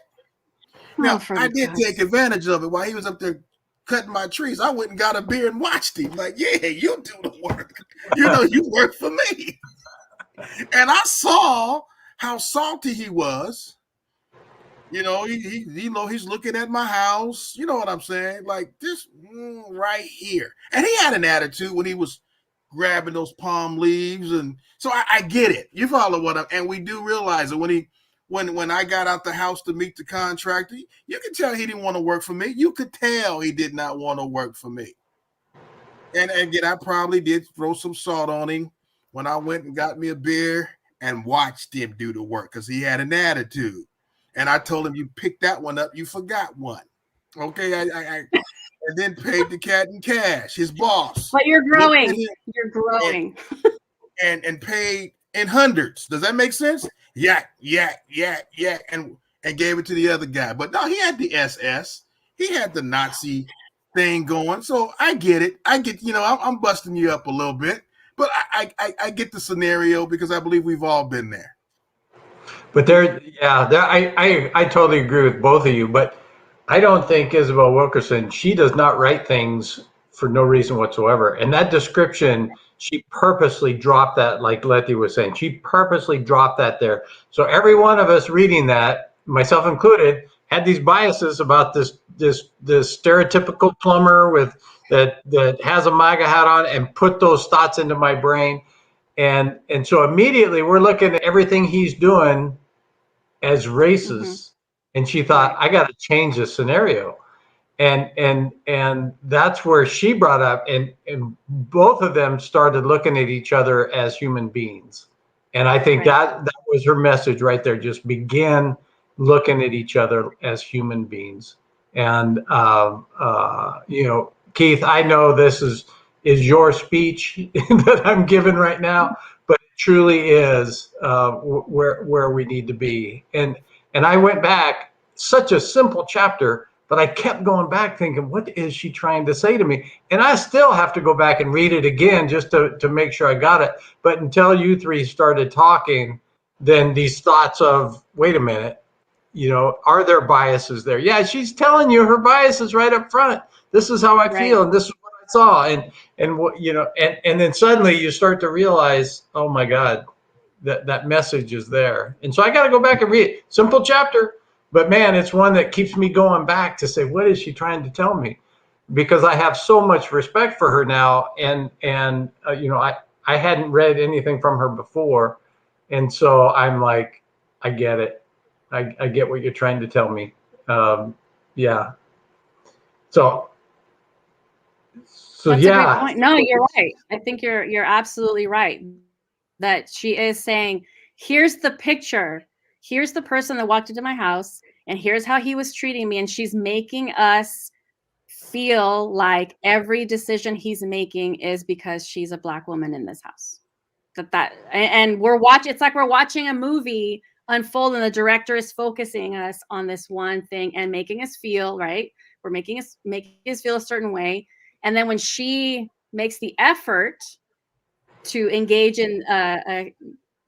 Now, I did take advantage of it while he was up there cutting my trees. I went and got a beer and watched him. Like, yeah, you do the work. You know, you work for me. And I saw how salty he was. You know, he's looking at my house. You know what I'm saying? Like this right here. And he had an attitude when he was grabbing those palm leaves. And so I get it. You follow what I'm, and we do realize that when I got out the house to meet the contractor, you could tell he didn't want to work for me. You could tell he did not want to work for me. And again, I probably did throw some salt on him when I went and got me a beer and watched him do the work because he had an attitude. And I told him, you picked that one up, you forgot one. Okay, I and then paid the cat in cash, his boss. But you're growing. You're growing. And paid in hundreds. Does that make sense? Yeah. And gave it to the other guy. But no, he had the SS. He had the Nazi thing going. So I get it. I get, you know, I'm busting you up a little bit. But I get the scenario because I believe we've all been there. But I totally agree with both of you. But I don't think Isabel Wilkerson, she does not write things for no reason whatsoever. And that description, she purposely dropped that, like Letty was saying. She purposely dropped that there. So every one of us reading that, myself included, had these biases about this stereotypical plumber with that has a MAGA hat on, and put those thoughts into my brain. And so immediately we're looking at everything he's doing as racist. And she thought, I got to change the scenario. And that's where she brought up, and both of them started looking at each other as human beings. And I think that was her message right there. Just begin looking at each other as human beings. And, you know, Keith, I know this is your speech that I'm giving right now, but it truly is where we need to be. And I went back, such a simple chapter, but I kept going back thinking, what is she trying to say to me? And I still have to go back and read it again just to make sure I got it. But until you three started talking, then these thoughts of, wait a minute, you know, are there biases there? Yeah, she's telling you her biases right up front. This is how I feel, and this is what I saw. And what, you know, and then suddenly you start to realize, oh my God, that message is there. And so I got to go back and read it. Simple chapter. But man, it's one that keeps me going back to say, what is she trying to tell me? Because I have so much respect for her now, and you know, I hadn't read anything from her before, and so I'm like, I get it. I get what you're trying to tell me. Yeah. So That's a great point. No, you're right. I think you're absolutely right. That she is saying, here's the picture. Here's the person that walked into my house, and here's how he was treating me. And she's making us feel like every decision he's making is because she's a Black woman in this house. And we're watching, it's like we're watching a movie unfold, and the director is focusing us on this one thing and making us feel, right? We're making us feel a certain way. And then when she makes the effort to engage in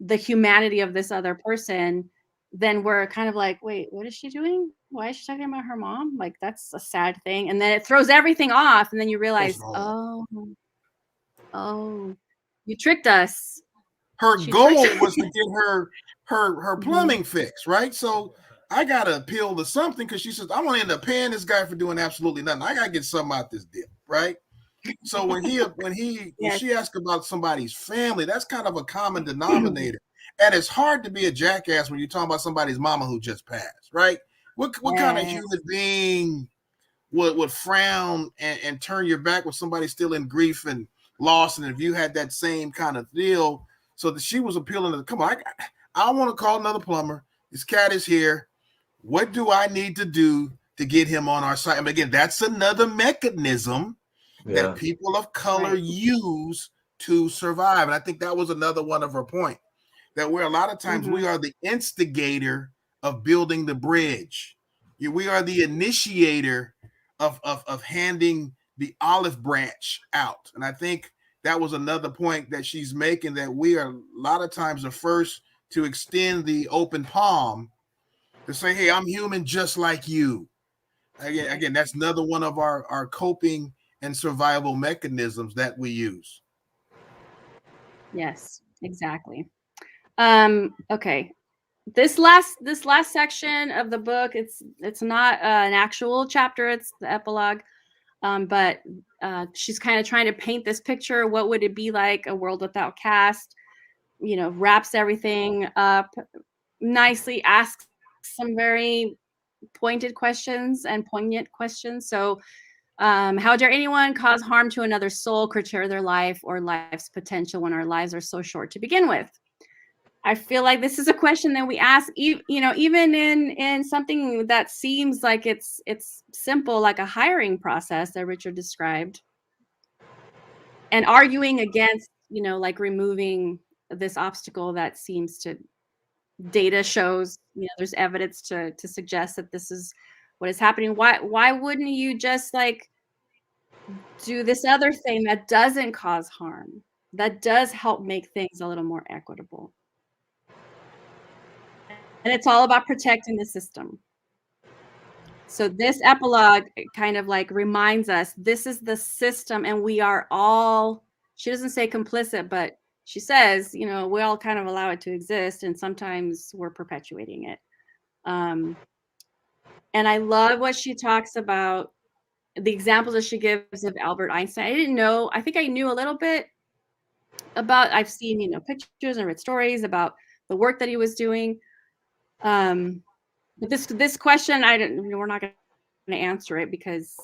the humanity of this other person, then we're kind of like, wait, what is she doing? Why is she talking about her mom? Like, that's a sad thing. And then it throws everything off. And then you realize, oh, you tricked us. Her She goal tricked us. was to get her plumbing fixed, right? So I gotta appeal to something because she says, I'm gonna end up paying this guy for doing absolutely nothing. I gotta get something out this deal, right? So when she asks about somebody's family, that's kind of a common denominator. And it's hard to be a jackass when you're talking about somebody's mama who just passed, right? What kind of human being would frown and turn your back when somebody's still in grief and loss? And if you had that same kind of deal, so that she was appealing to, come on, I want to call another plumber. This cat is here. What do I need to do to get him on our side? And again, that's another mechanism that people of color use to survive. And I think that was another one of her point, that where a lot of times we are the instigator of building the bridge. We are the initiator of handing the olive branch out. And I think that was another point that she's making, that we are a lot of times the first to extend the open palm to say, hey, I'm human just like you. Again, that's another one of our coping and survival mechanisms that we use. Yes, exactly. Okay. This last section of the book, it's not an actual chapter, it's the epilogue. But she's kind of trying to paint this picture. What would it be like, a world without caste? Wraps everything up nicely, asks some very pointed questions and poignant questions. So, how dare anyone cause harm to another soul, curtail their life or life's potential when our lives are so short to begin with? I feel like this is a question that we ask, even in something that seems like it's simple, like a hiring process that Richard described, and arguing against, like removing this obstacle that seems to, data shows, there's evidence to suggest that this is what is happening. Why wouldn't you just like do this other thing that doesn't cause harm, that does help make things a little more equitable? And it's all about protecting the system. So this epilogue kind of like reminds us, this is the system, and we are all, she doesn't say complicit, but she says, we all kind of allow it to exist, and sometimes we're perpetuating it. And I love what she talks about, the examples that she gives of Albert Einstein. I think I knew a little bit about, I've seen, pictures and read stories about the work that he was doing. But this question, we're not going to answer it, because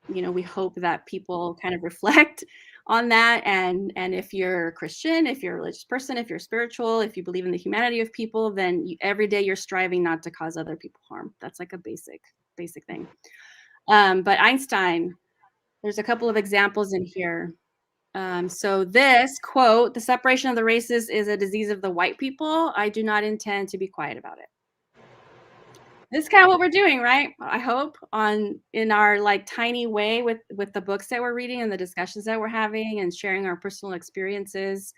we hope that people kind of reflect on that. And if you're a Christian, if you're a religious person, if you're spiritual, if you believe in the humanity of people, then every day you're striving not to cause other people harm. That's like a basic thing. But Einstein, there's a couple of examples in here. So this quote, "The separation of the races is a disease of the white people. I do not intend to be quiet about it." This is kind of what we're doing, right? I hope in our like tiny way with the books that we're reading and the discussions that we're having and sharing our personal experiences,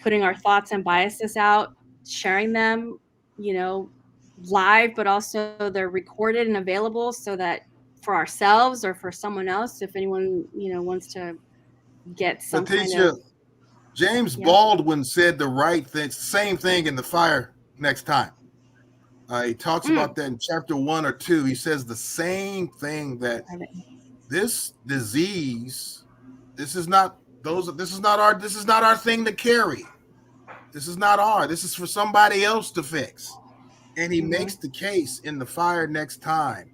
putting our thoughts and biases out, sharing them, live, but also they're recorded and available so that for ourselves or for someone else, if anyone, wants to get some kind of. James Baldwin said the right thing, same thing in The Fire Next Time. He talks about that in chapter 1 or 2. He says the same thing, that this disease, this is not our thing to carry. This is not ours. This is for somebody else to fix. And he makes the case in The Fire Next Time,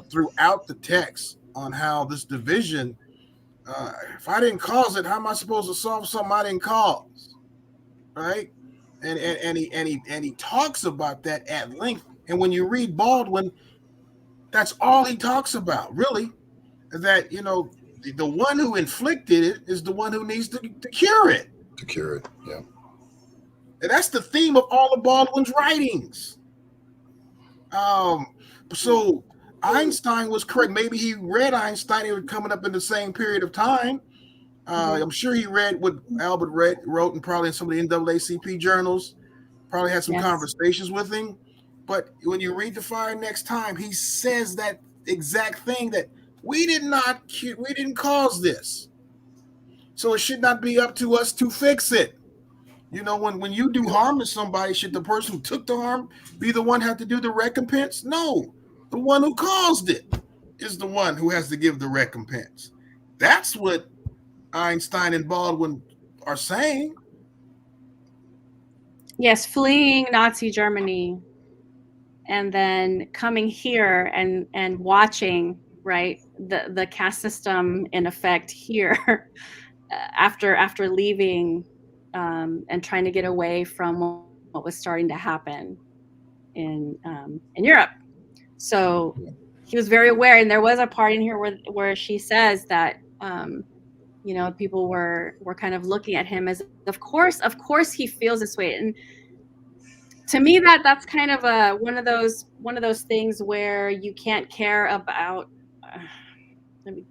throughout the text, on how this division, if I didn't cause it, how am I supposed to solve something I didn't cause? Right? And he talks about that at length. And when you read Baldwin, that's all he talks about, really. That the one who inflicted it is the one who needs to cure it. To cure it, yeah. And that's the theme of all of Baldwin's writings. So Einstein was correct. Maybe he read Einstein, he was coming up in the same period of time, I'm sure he read what Albert wrote and probably in some of the NAACP journals, probably had some conversations with him. But when you read The Fire Next Time, he says that exact thing, that we didn't cause this. So it should not be up to us to fix it. You know, when you do harm to somebody, should the person who took the harm be the one have to do the recompense? No, the one who caused it is the one who has to give the recompense. That's what Einstein and Baldwin are saying. Yes, fleeing Nazi Germany and then coming here and watching, right, the caste system in effect here after leaving and trying to get away from what was starting to happen in Europe. So he was very aware, and there was a part in here where she says that you know, people were kind of looking at him as, of course he feels this way. And to me, that's kind of one of those things where you can't care about.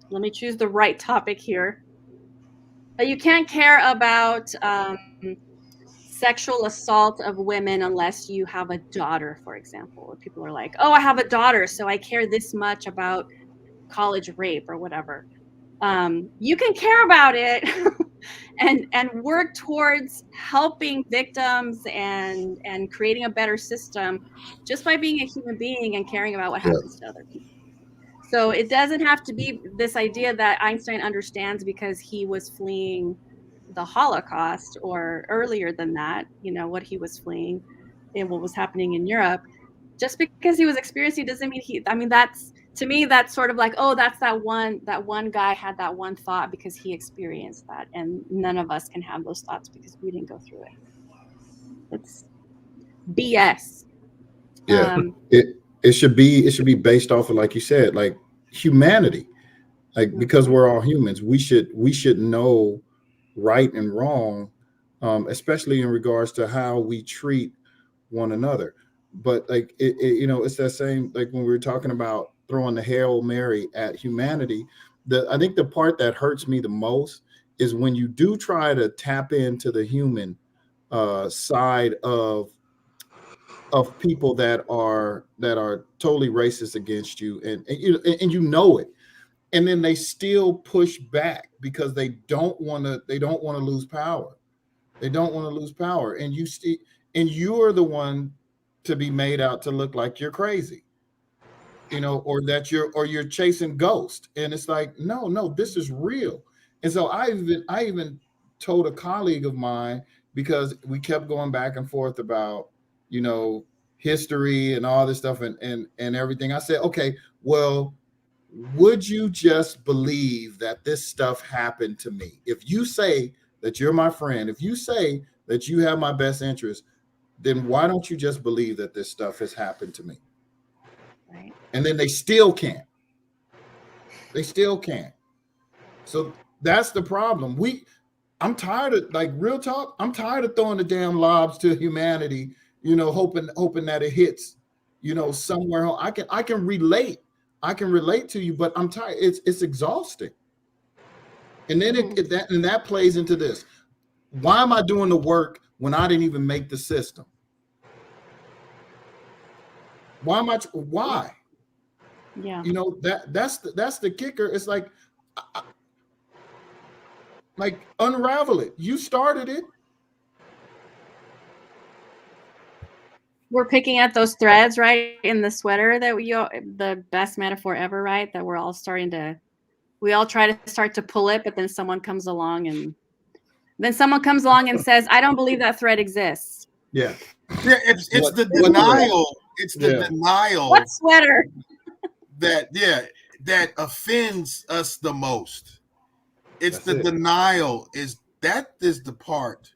Let me choose the right topic here. But you can't care about sexual assault of women unless you have a daughter, for example. Or people are like, "Oh, I have a daughter, so I care this much about college rape or whatever." You can care about it and work towards helping victims and creating a better system just by being a human being and caring about what happens to other people. So it doesn't have to be this idea that Einstein understands because he was fleeing the Holocaust or earlier than that, you know, what he was fleeing and what was happening in Europe. Just because he was experiencing doesn't mean that's, to me, that's sort of like, oh, that's that one guy had that one thought because he experienced that, and none of us can have those thoughts because we didn't go through it. It's BS. Yeah, it should be based off of, like you said, like humanity, like because we're all humans, we should know right and wrong, especially in regards to how we treat one another. But like you know, it's that same, like when we were talking about throwing the Hail Mary at humanity. I think the part that hurts me the most is when you do try to tap into the human side of people that are totally racist against you, and you know it, and then they still push back because they don't want to lose power. They don't want to lose power, and you're the one to be made out to look like you're crazy, you know, or that you're chasing ghosts. And it's like, no, this is real. And so I even told a colleague of mine, because we kept going back and forth about, you know, history and all this stuff and everything. I said, okay, well, would you just believe that this stuff happened to me? If you say that you're my friend, if you say that you have my best interest, then why don't you just believe that this stuff has happened to me? Right. And then they still can't. They still can't. So that's the problem. I'm tired of, like, real talk, I'm tired of throwing the damn lobs to humanity, you know, hoping that it hits, you know, somewhere. I can relate. I can relate to you, but I'm tired. It's exhausting. And then that plays into this. Why am I doing the work when I didn't even make the system? Why? Yeah. You know, that's the kicker. It's like unravel it. You started it. We're picking at those threads, right, in the sweater that the best metaphor ever, right? That we're all we all try to start to pull it, but then someone comes along and says, I don't believe that thread exists. Yeah. Yeah, it's the denial. It's the denial. What sweater? that offends us the most. It's the denial. Is the part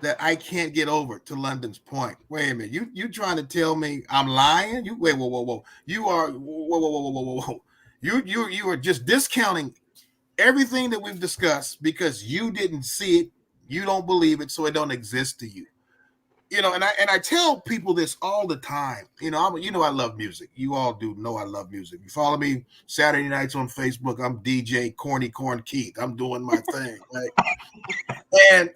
that I can't get over, to London's point. Wait a minute, you trying to tell me I'm lying? You wait, whoa. You are whoa. You are just discounting everything that we've discussed because you didn't see it, you don't believe it, so it don't exist to you. and I tell people this all the time. I love music. You all do know I love music. You follow me Saturday nights on Facebook. I'm DJ Corny Corn Keith. I'm doing my thing, right? And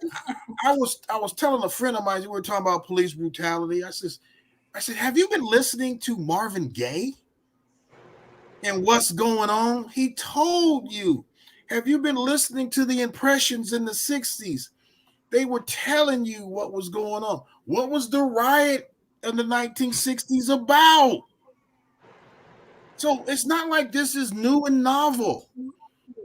I was telling a friend of mine, we were talking about police brutality. I said, have you been listening to Marvin Gaye and what's going on? He told you. Have you been listening to the Impressions in the 60s? They were telling you what was going on. What was the riot in the 1960s about? So it's not like this is new and novel.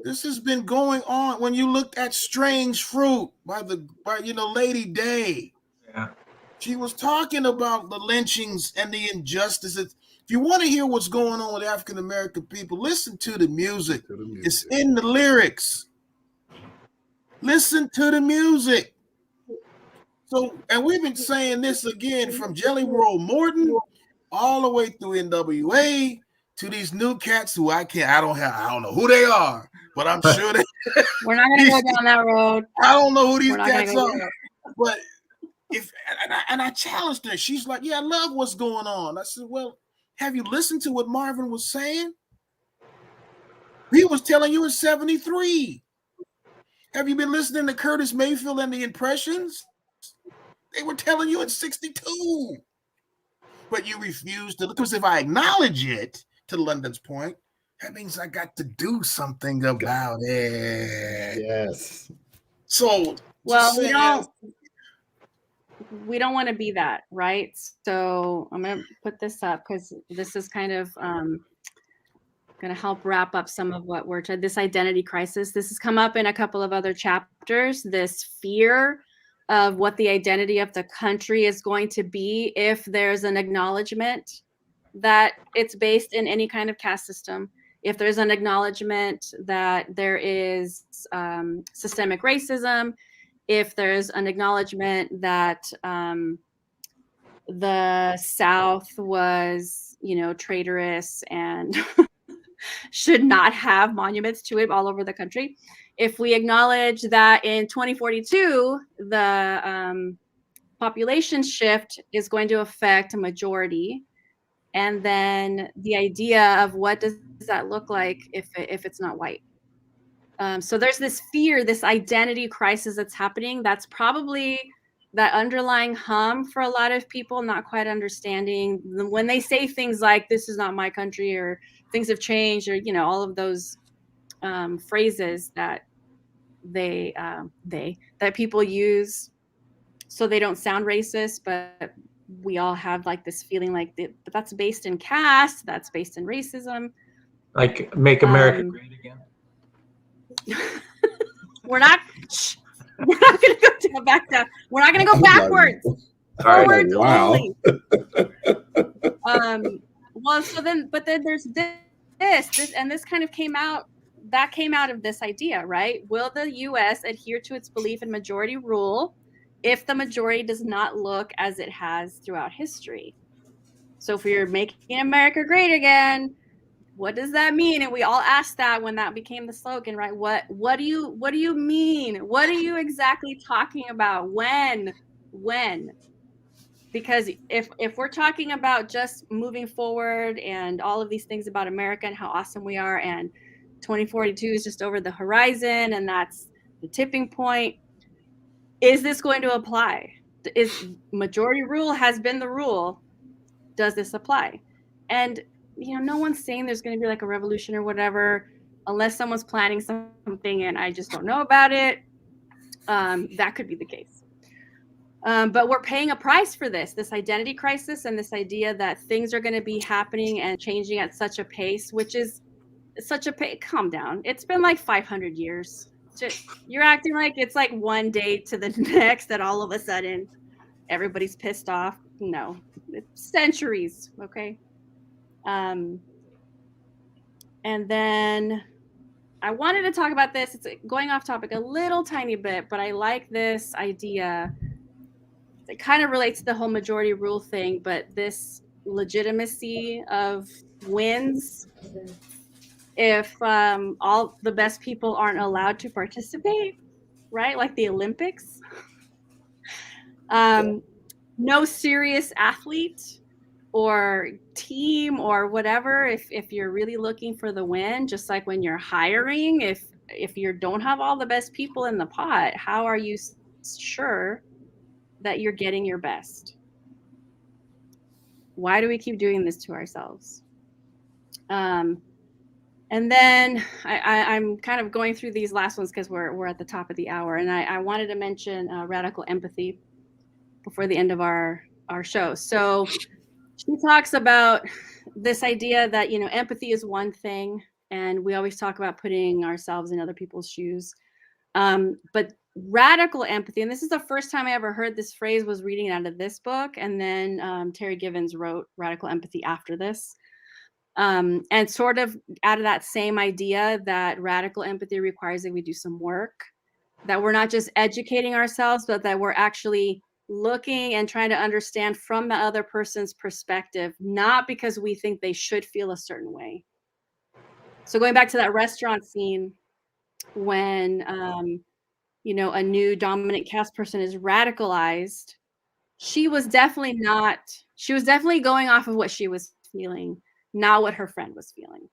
This has been going on. When you looked at Strange Fruit by Lady Day, Yeah. she was talking about the lynchings and the injustices. If you want to hear what's going on with African American people, listen to the music. It's in the lyrics. Listen to the music. So, and we've been saying this again from Jelly Roll Morton all the way through NWA to these new cats who I don't know who they are, but I'm sure we're not going to go down that road. I don't know who these cats are, but I challenged her. She's like, yeah, I love what's going on. I said, well, have you listened to what Marvin was saying? He was telling you in 73. Have you been listening to Curtis Mayfield and the Impressions? They were telling you in 62. But you refused to, because if I acknowledge it, to London's point, that means I got to do something about it. Yes. So, well, we don't want to be that, right? So I'm going to put this up because this is kind of going to help wrap up some of what we're this identity crisis. This has come up in a couple of other chapters, this fear of what the identity of the country is going to be if there's an acknowledgement that it's based in any kind of caste system, if there's an acknowledgement that there is systemic racism, if there's an acknowledgement that the South was, traitorous and should not have monuments to it all over the country. If we acknowledge that in 2042, the population shift is going to affect a majority, and then the idea of what does that look like if it's not white. So there's this fear, this identity crisis that's happening. That's probably that underlying hum for a lot of people, not quite understanding when they say things like, this is not my country, or things have changed, or, all of those phrases that that people use so they don't sound racist, but we all have like this feeling like but that's based in caste, that's based in racism. Like Make America Great Again. We're not going to go back down. We're not going to go backwards. Forwards only. Well, so then there's this, and this kind of came out of this idea, right? Will the U.S. adhere to its belief in majority rule if the majority does not look as it has throughout history? So if we're making America great again, what does that mean? And we all asked that when that became the slogan, right? What do you mean? What are you exactly talking about? When? Because if we're talking about just moving forward and all of these things about America and how awesome we are, and 2042 is just over the horizon and that's the tipping point, is this going to apply? Is majority rule has been the rule? Does this apply? And no one's saying there's going to be like a revolution or whatever, unless someone's planning something and I just don't know about it. That could be the case. But we're paying a price for this identity crisis, and this idea that things are going to be happening and changing at such a pace, which is such a pace. Calm down. It's been like 500 years. You're acting like it's like one day to the next that all of a sudden everybody's pissed off. No, it's centuries. Okay. And then I wanted to talk about this. It's going off topic a little tiny bit, but I like this idea. It kind of relates to the whole majority rule thing, but this legitimacy of wins if all the best people aren't allowed to participate, right? Like the Olympics. no serious athlete or team or whatever, if you're really looking for the win, just like when you're hiring, if you don't have all the best people in the pot, how are you sure that you're getting your best? Why do we keep doing this to ourselves? And then I'm kind of going through these last ones because we're at the top of the hour, and I wanted to mention radical empathy before the end of our show. So she talks about this idea that, you know, empathy is one thing, and we always talk about putting ourselves in other people's shoes. But radical empathy, and this is the first time I ever heard this phrase, was reading it out of this book, and then Terry Givens wrote Radical Empathy after this. And sort of out of that same idea that radical empathy requires that we do some work, that we're not just educating ourselves, but that we're actually looking and trying to understand from the other person's perspective, not because we think they should feel a certain way. So going back to that restaurant scene, when you know, a new dominant caste person is radicalized, she was definitely going off of what she was feeling, not what her friend was feeling.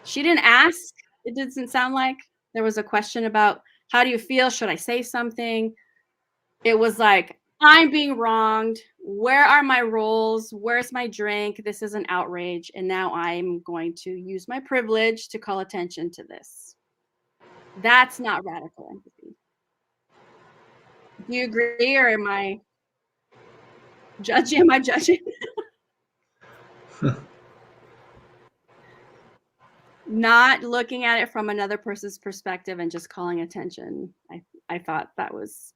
She didn't ask. It doesn't sound like there was a question about, how do you feel? Should I say something? It was like, I'm being wronged. Where are my roles? Where's my drink? This is an outrage. And now I'm going to use my privilege to call attention to this. That's not radical empathy. Do you agree, or am I judging? Not looking at it from another person's perspective and just calling attention. I thought that was,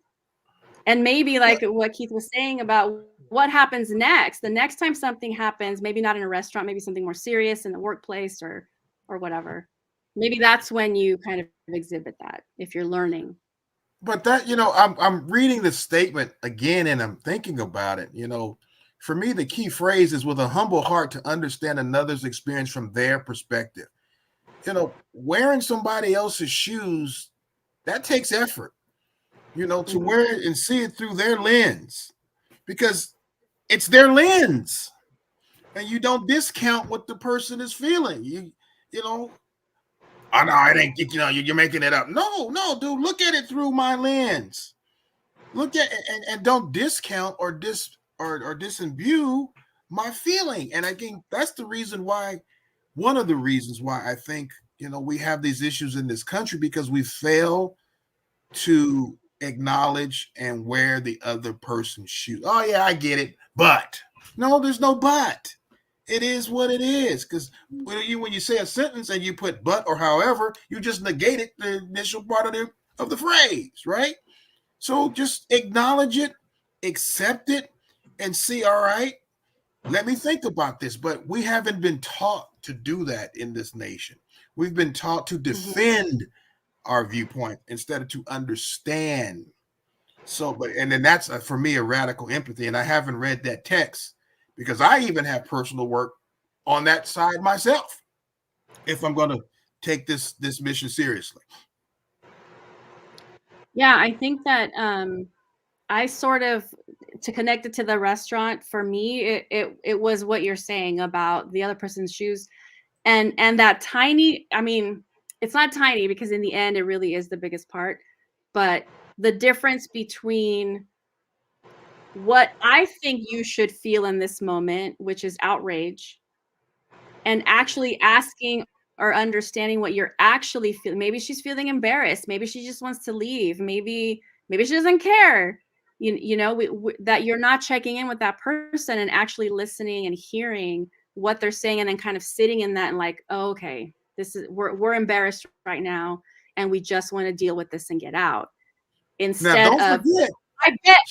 and maybe like what Keith was saying about what happens next. The next time something happens, maybe not in a restaurant, maybe something more serious in the workplace or whatever. Maybe that's when you kind of exhibit that, if you're learning. But that, you know, I'm reading the statement again and I'm thinking about it. You know, for me, the key phrase is with a humble heart to understand another's experience from their perspective. You know, wearing somebody else's shoes, that takes effort, you know, to wear it and see it through their lens, because it's their lens and you don't discount what the person is feeling. You know, oh no, it ain't, you know, you're making it up. No, dude, look at it through my lens. Look at and don't discount or disimbue my feeling. And I think that's the reason why, one of the reasons why I think, you know, we have these issues in this country, because we fail to acknowledge and wear the other person's shoes. Oh yeah, I get it, but no, there's no but. It is what it is. Because when you say a sentence and you put but or however, you just negated the initial part of the phrase, right? So just acknowledge it, accept it, and see, all right, let me think about this. But we haven't been taught to do that in this nation. We've been taught to defend our viewpoint instead of to understand. So, and then that's for me a radical empathy. And I haven't read that text because I even have personal work on that side myself, if I'm going to take this mission seriously. Yeah, I think that I sort of, to connect it to the restaurant, for me, it was what you're saying about the other person's shoes, and that tiny, I mean, it's not tiny because in the end it really is the biggest part, but the difference between what I think you should feel in this moment, which is outrage, and actually asking or understanding what you're actually feeling. Maybe she's feeling embarrassed. Maybe she just wants to leave. Maybe she doesn't care. You know, that you're not checking in with that person and actually listening and hearing what they're saying, and then kind of sitting in that and like, oh, okay, this is, we're embarrassed right now, and we just want to deal with this and get out. Instead of, forget,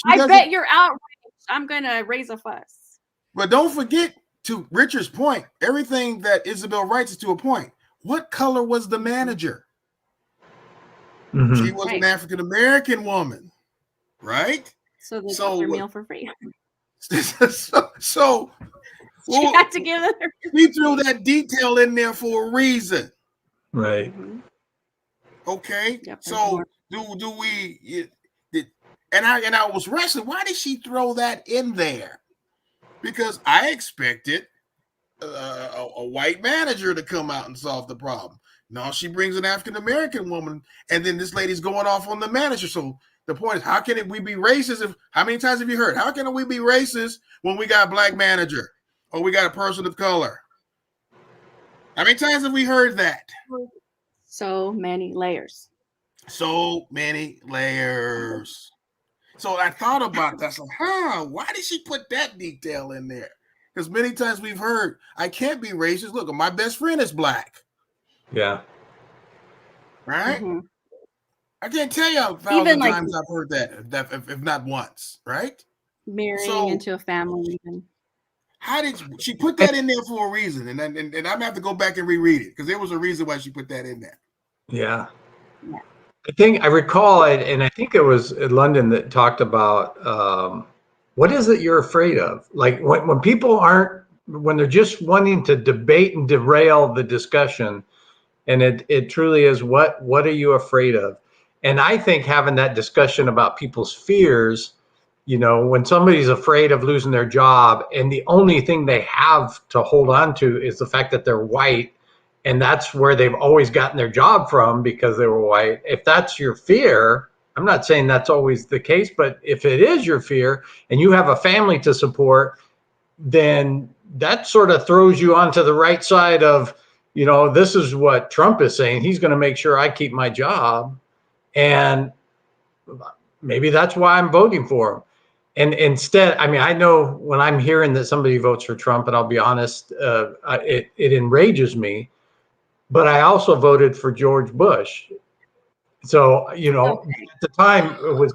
I bet you're outraged. I'm gonna raise a fuss. But don't forget, to Richard's point, everything that Isabel writes is to a point. What color was the manager? She was an African American woman, right? So they got their meal for free. so she had to give it. We threw that detail in there for a reason, right? Okay, yep, so do we? And I was wrestling. Why did she throw that in there? Because I expected a white manager to come out and solve the problem. No, she brings an African American woman, and then this lady's going off on the manager. So the point is, how can we be racist? How many times have you heard? How can we be racist when we got a black manager or we got a person of color? How many times have we heard that? So many layers. So many layers. So I thought about that. So, why did she put that detail in there? Because many times we've heard, I can't be racist. Look, my best friend is black. Yeah. Right? Mm-hmm. I can't tell you 1,000 times I've heard that, if not once, right? Marrying into a family. Even. How did she put that in there for a reason? And I'm gonna have to go back and reread it because there was a reason why she put that in there. Yeah. I recall it, and I think it was in London that talked about what is it you're afraid of? Like when people when they're just wanting to debate and derail the discussion, and it truly is what are you afraid of? And I think having that discussion about people's fears, when somebody's afraid of losing their job and the only thing they have to hold on to is the fact that they're white, and that's where they've always gotten their job from because they were white. If that's your fear, I'm not saying that's always the case, but if it is your fear and you have a family to support, then that sort of throws you onto the right side of, this is what Trump is saying. He's going to make sure I keep my job. And maybe that's why I'm voting for him. And instead, I know when I'm hearing that somebody votes for Trump, and I'll be honest, it enrages me. But I also voted for George Bush. So, at the time it was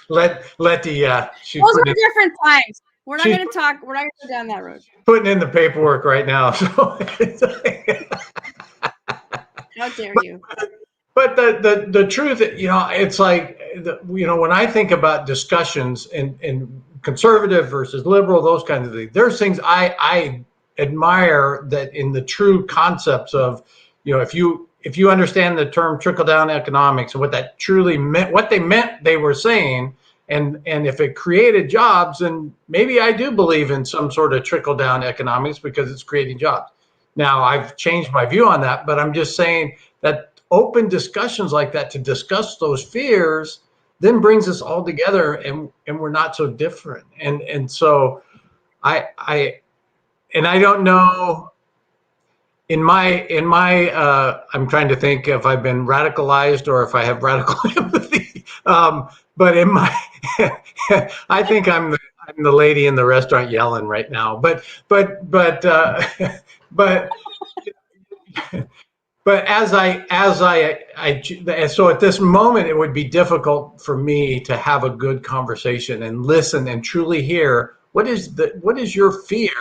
Letty, those were different times. We're not going to talk. We're not going to go down that road. Putting in the paperwork right now. So how dare you? But the truth, it's like, when I think about discussions in conservative versus liberal, those kinds of things, there's things I admire that in the true concepts of, if you understand the term trickle down economics and what that truly meant, what they were saying, and if it created jobs, then maybe I do believe in some sort of trickle down economics because it's creating jobs. Now I've changed my view on that, but I'm just saying that open discussions like that to discuss those fears then brings us all together, and we're not so different. And so I don't know, in my I'm trying to think if I've been radicalized or if I have radical empathy. But in my I think I'm the lady in the restaurant yelling right now. But so at this moment, it would be difficult for me to have a good conversation and listen and truly hear what is your fear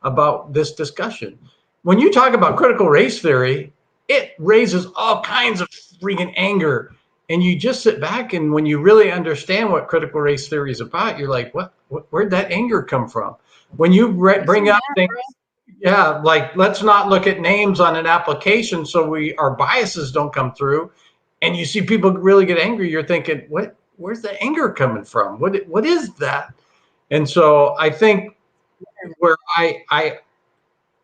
about this discussion. When you talk about critical race theory, it raises all kinds of freaking anger, and you just sit back, and when you really understand what critical race theory is about, you're like, where'd that anger come from? When you bring up things. Yeah, like let's not look at names on an application so our biases don't come through. And you see people really get angry. You're thinking, where's the anger coming from? What is that? And so I think where I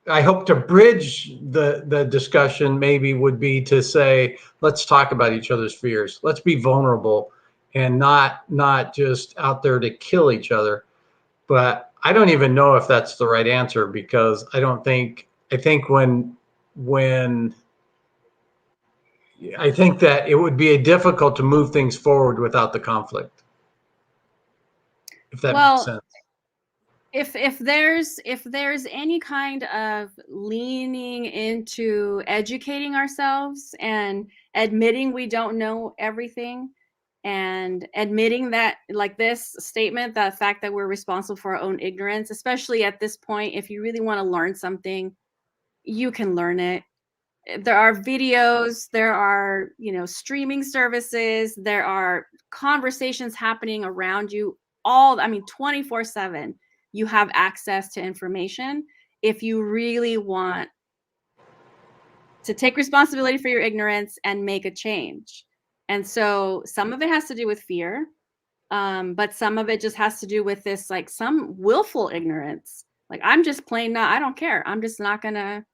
hope to bridge the discussion maybe would be to say, let's talk about each other's fears. Let's be vulnerable and not just out there to kill each other. But I don't even know if that's the right answer, because I think when I think that it would be difficult to move things forward without the conflict. If that makes sense. If there's any kind of leaning into educating ourselves and admitting we don't know everything, and admitting that, like this statement, the fact that we're responsible for our own ignorance, especially at this point, if you really want to learn something, you can learn it. There are videos, there are, streaming services, there are conversations happening around you 24/7. You have access to information if you really want to take responsibility for your ignorance and make a change. And so some of it has to do with fear. But some of it just has to do with this, like some willful ignorance. Like, I'm just plain not, I don't care. I'm just not gonna,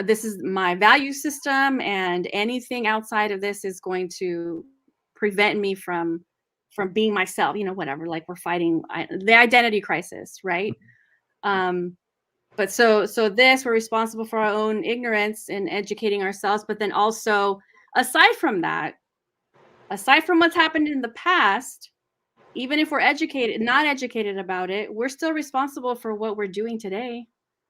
this is my value system, and anything outside of this is going to prevent me from being myself, whatever. Like, we're fighting the identity crisis, right? But so we're responsible for our own ignorance and educating ourselves. But then also, aside from what's happened in the past, even if we're not educated about it, we're still responsible for what we're doing today.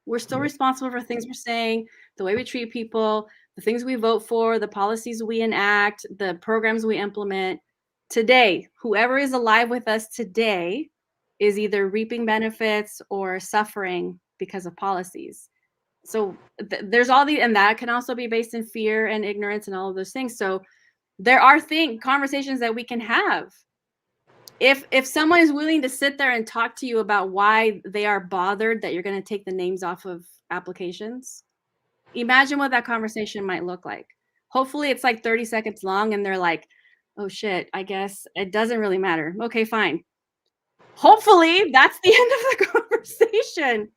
We're still responsible for things we're saying, the way we treat people, the things we vote for, the policies we enact, the programs we implement. Today, whoever is alive with us today is either reaping benefits or suffering because of policies. So there's all and that can also be based in fear and ignorance and all of those things. So there are conversations that we can have. If someone is willing to sit there and talk to you about why they are bothered that you're going to take the names off of applications, imagine what that conversation might look like. Hopefully it's like 30 seconds long and they're like, oh shit, I guess it doesn't really matter. Okay, fine. Hopefully that's the end of the conversation.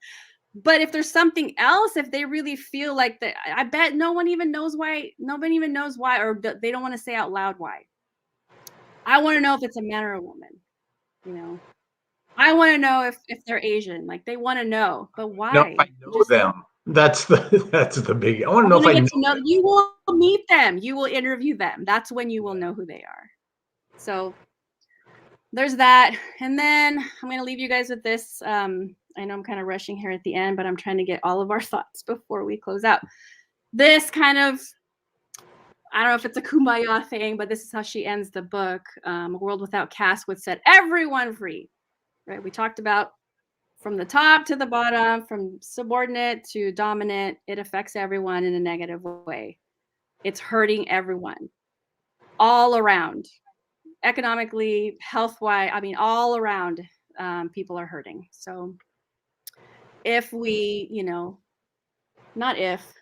But if there's something else, if they really feel like that, I bet no one even knows why. Nobody even knows why, or they don't want to say out loud why. I want to know if it's a man or a woman. I want to know if they're Asian. Like, they want to know, but why? No, if I know them. That's the big. I want to know if I know them. You will meet them. You will interview them. That's when you will know who they are. So there's that. And then I'm going to leave you guys with this. I know I'm kind of rushing here at the end, but I'm trying to get all of our thoughts before we close out. This kind of, I don't know if it's a kumbaya thing, but this is how she ends the book. A world without caste would set everyone free. Right? We talked about from the top to the bottom, from subordinate to dominant, it affects everyone in a negative way. It's hurting everyone all around, economically, health-wise. I mean, all around, people are hurting. So if we,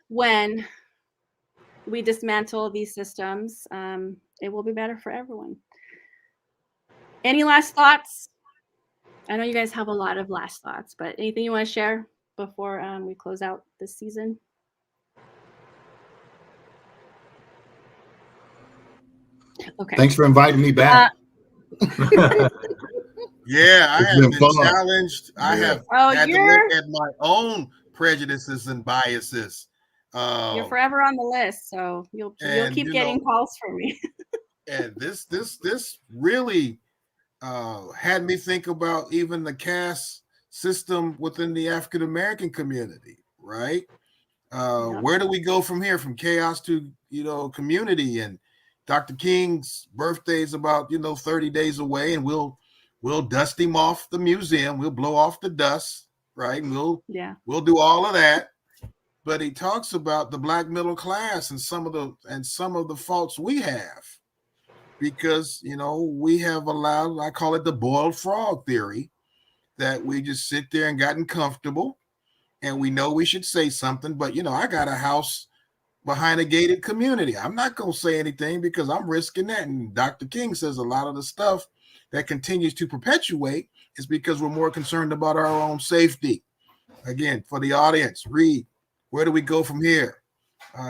when we dismantle these systems, it will be better for everyone. Any last thoughts? I know you guys have a lot of last thoughts, but anything you want to share before we close out this season? Okay. Thanks for inviting me back. Yeah, I have been fun. challenged. I have had to look at my own prejudices and biases. You're forever on the list, so you'll keep getting calls from me. And this really had me think about even the caste system within the African American community, right? Where do we go from here, from chaos to community? And Dr. King's birthday is about 30 days away, and we'll dust him off the museum. We'll blow off the dust, right? And we'll do all of that. But he talks about the Black middle class and some of the faults we have, because we have allowed, I call it the boiled frog theory, that we just sit there and gotten comfortable, and we know we should say something, but I got a house behind a gated community. I'm not going to say anything because I'm risking that. And Dr. King says a lot of the stuff that continues to perpetuate is because we're more concerned about our own safety. Again, for the audience, read. Where do we go from here?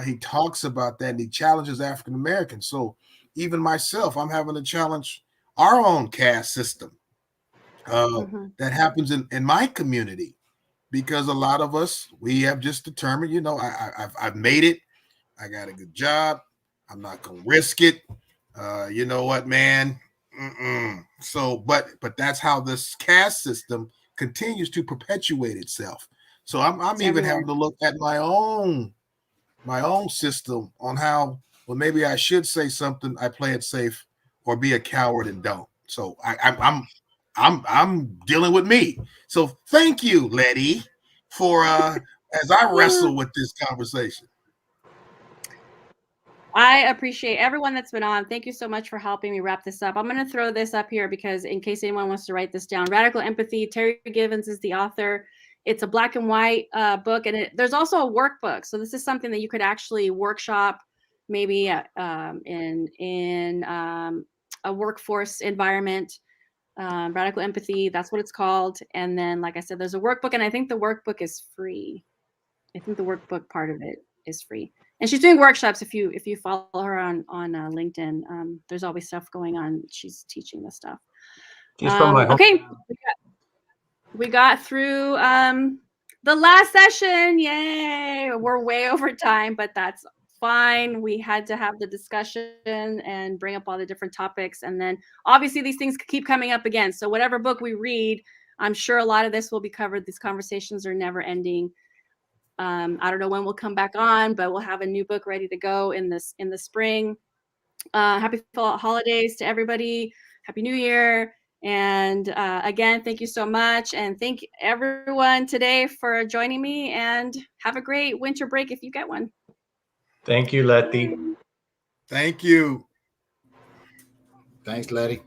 He talks about that, and he challenges African Americans. So even myself, I'm having to challenge our own caste system that happens in my community, because a lot of us, we have just determined, I've made it. I got a good job. I'm not going to risk it. You know what, man? So, but that's how this caste system continues to perpetuate itself. So I'm even having to look at my own system on how, well, maybe I should say something, I play it safe, or be a coward and don't. So I'm dealing with me. So thank you, Letty, for as I wrestle with this conversation. I appreciate everyone that's been on. Thank you so much for helping me wrap this up. I'm going to throw this up here because in case anyone wants to write this down, Radical Empathy, Terry Givens is the author. It's a black and white book, and there's also a workbook. So this is something that you could actually workshop, maybe in a workforce environment. Radical Empathy, that's what it's called. And then, like I said, there's a workbook, and I think the workbook is free. I think the workbook part of it is free. And she's doing workshops. If you follow her on LinkedIn, there's always stuff going on. She's teaching this stuff. She's from my home. Okay, we got through the last session. Yay! We're way over time, but that's fine. We had to have the discussion and bring up all the different topics, and then obviously these things keep coming up again. So whatever book we read, I'm sure a lot of this will be covered. These conversations are never ending. I don't know when we'll come back on, but we'll have a new book ready to go in the spring. Happy holidays to everybody. Happy New Year. And again, thank you so much. And thank everyone today for joining me, and have a great winter break if you get one. Thank you, Letty. Thank you. Thanks, Letty.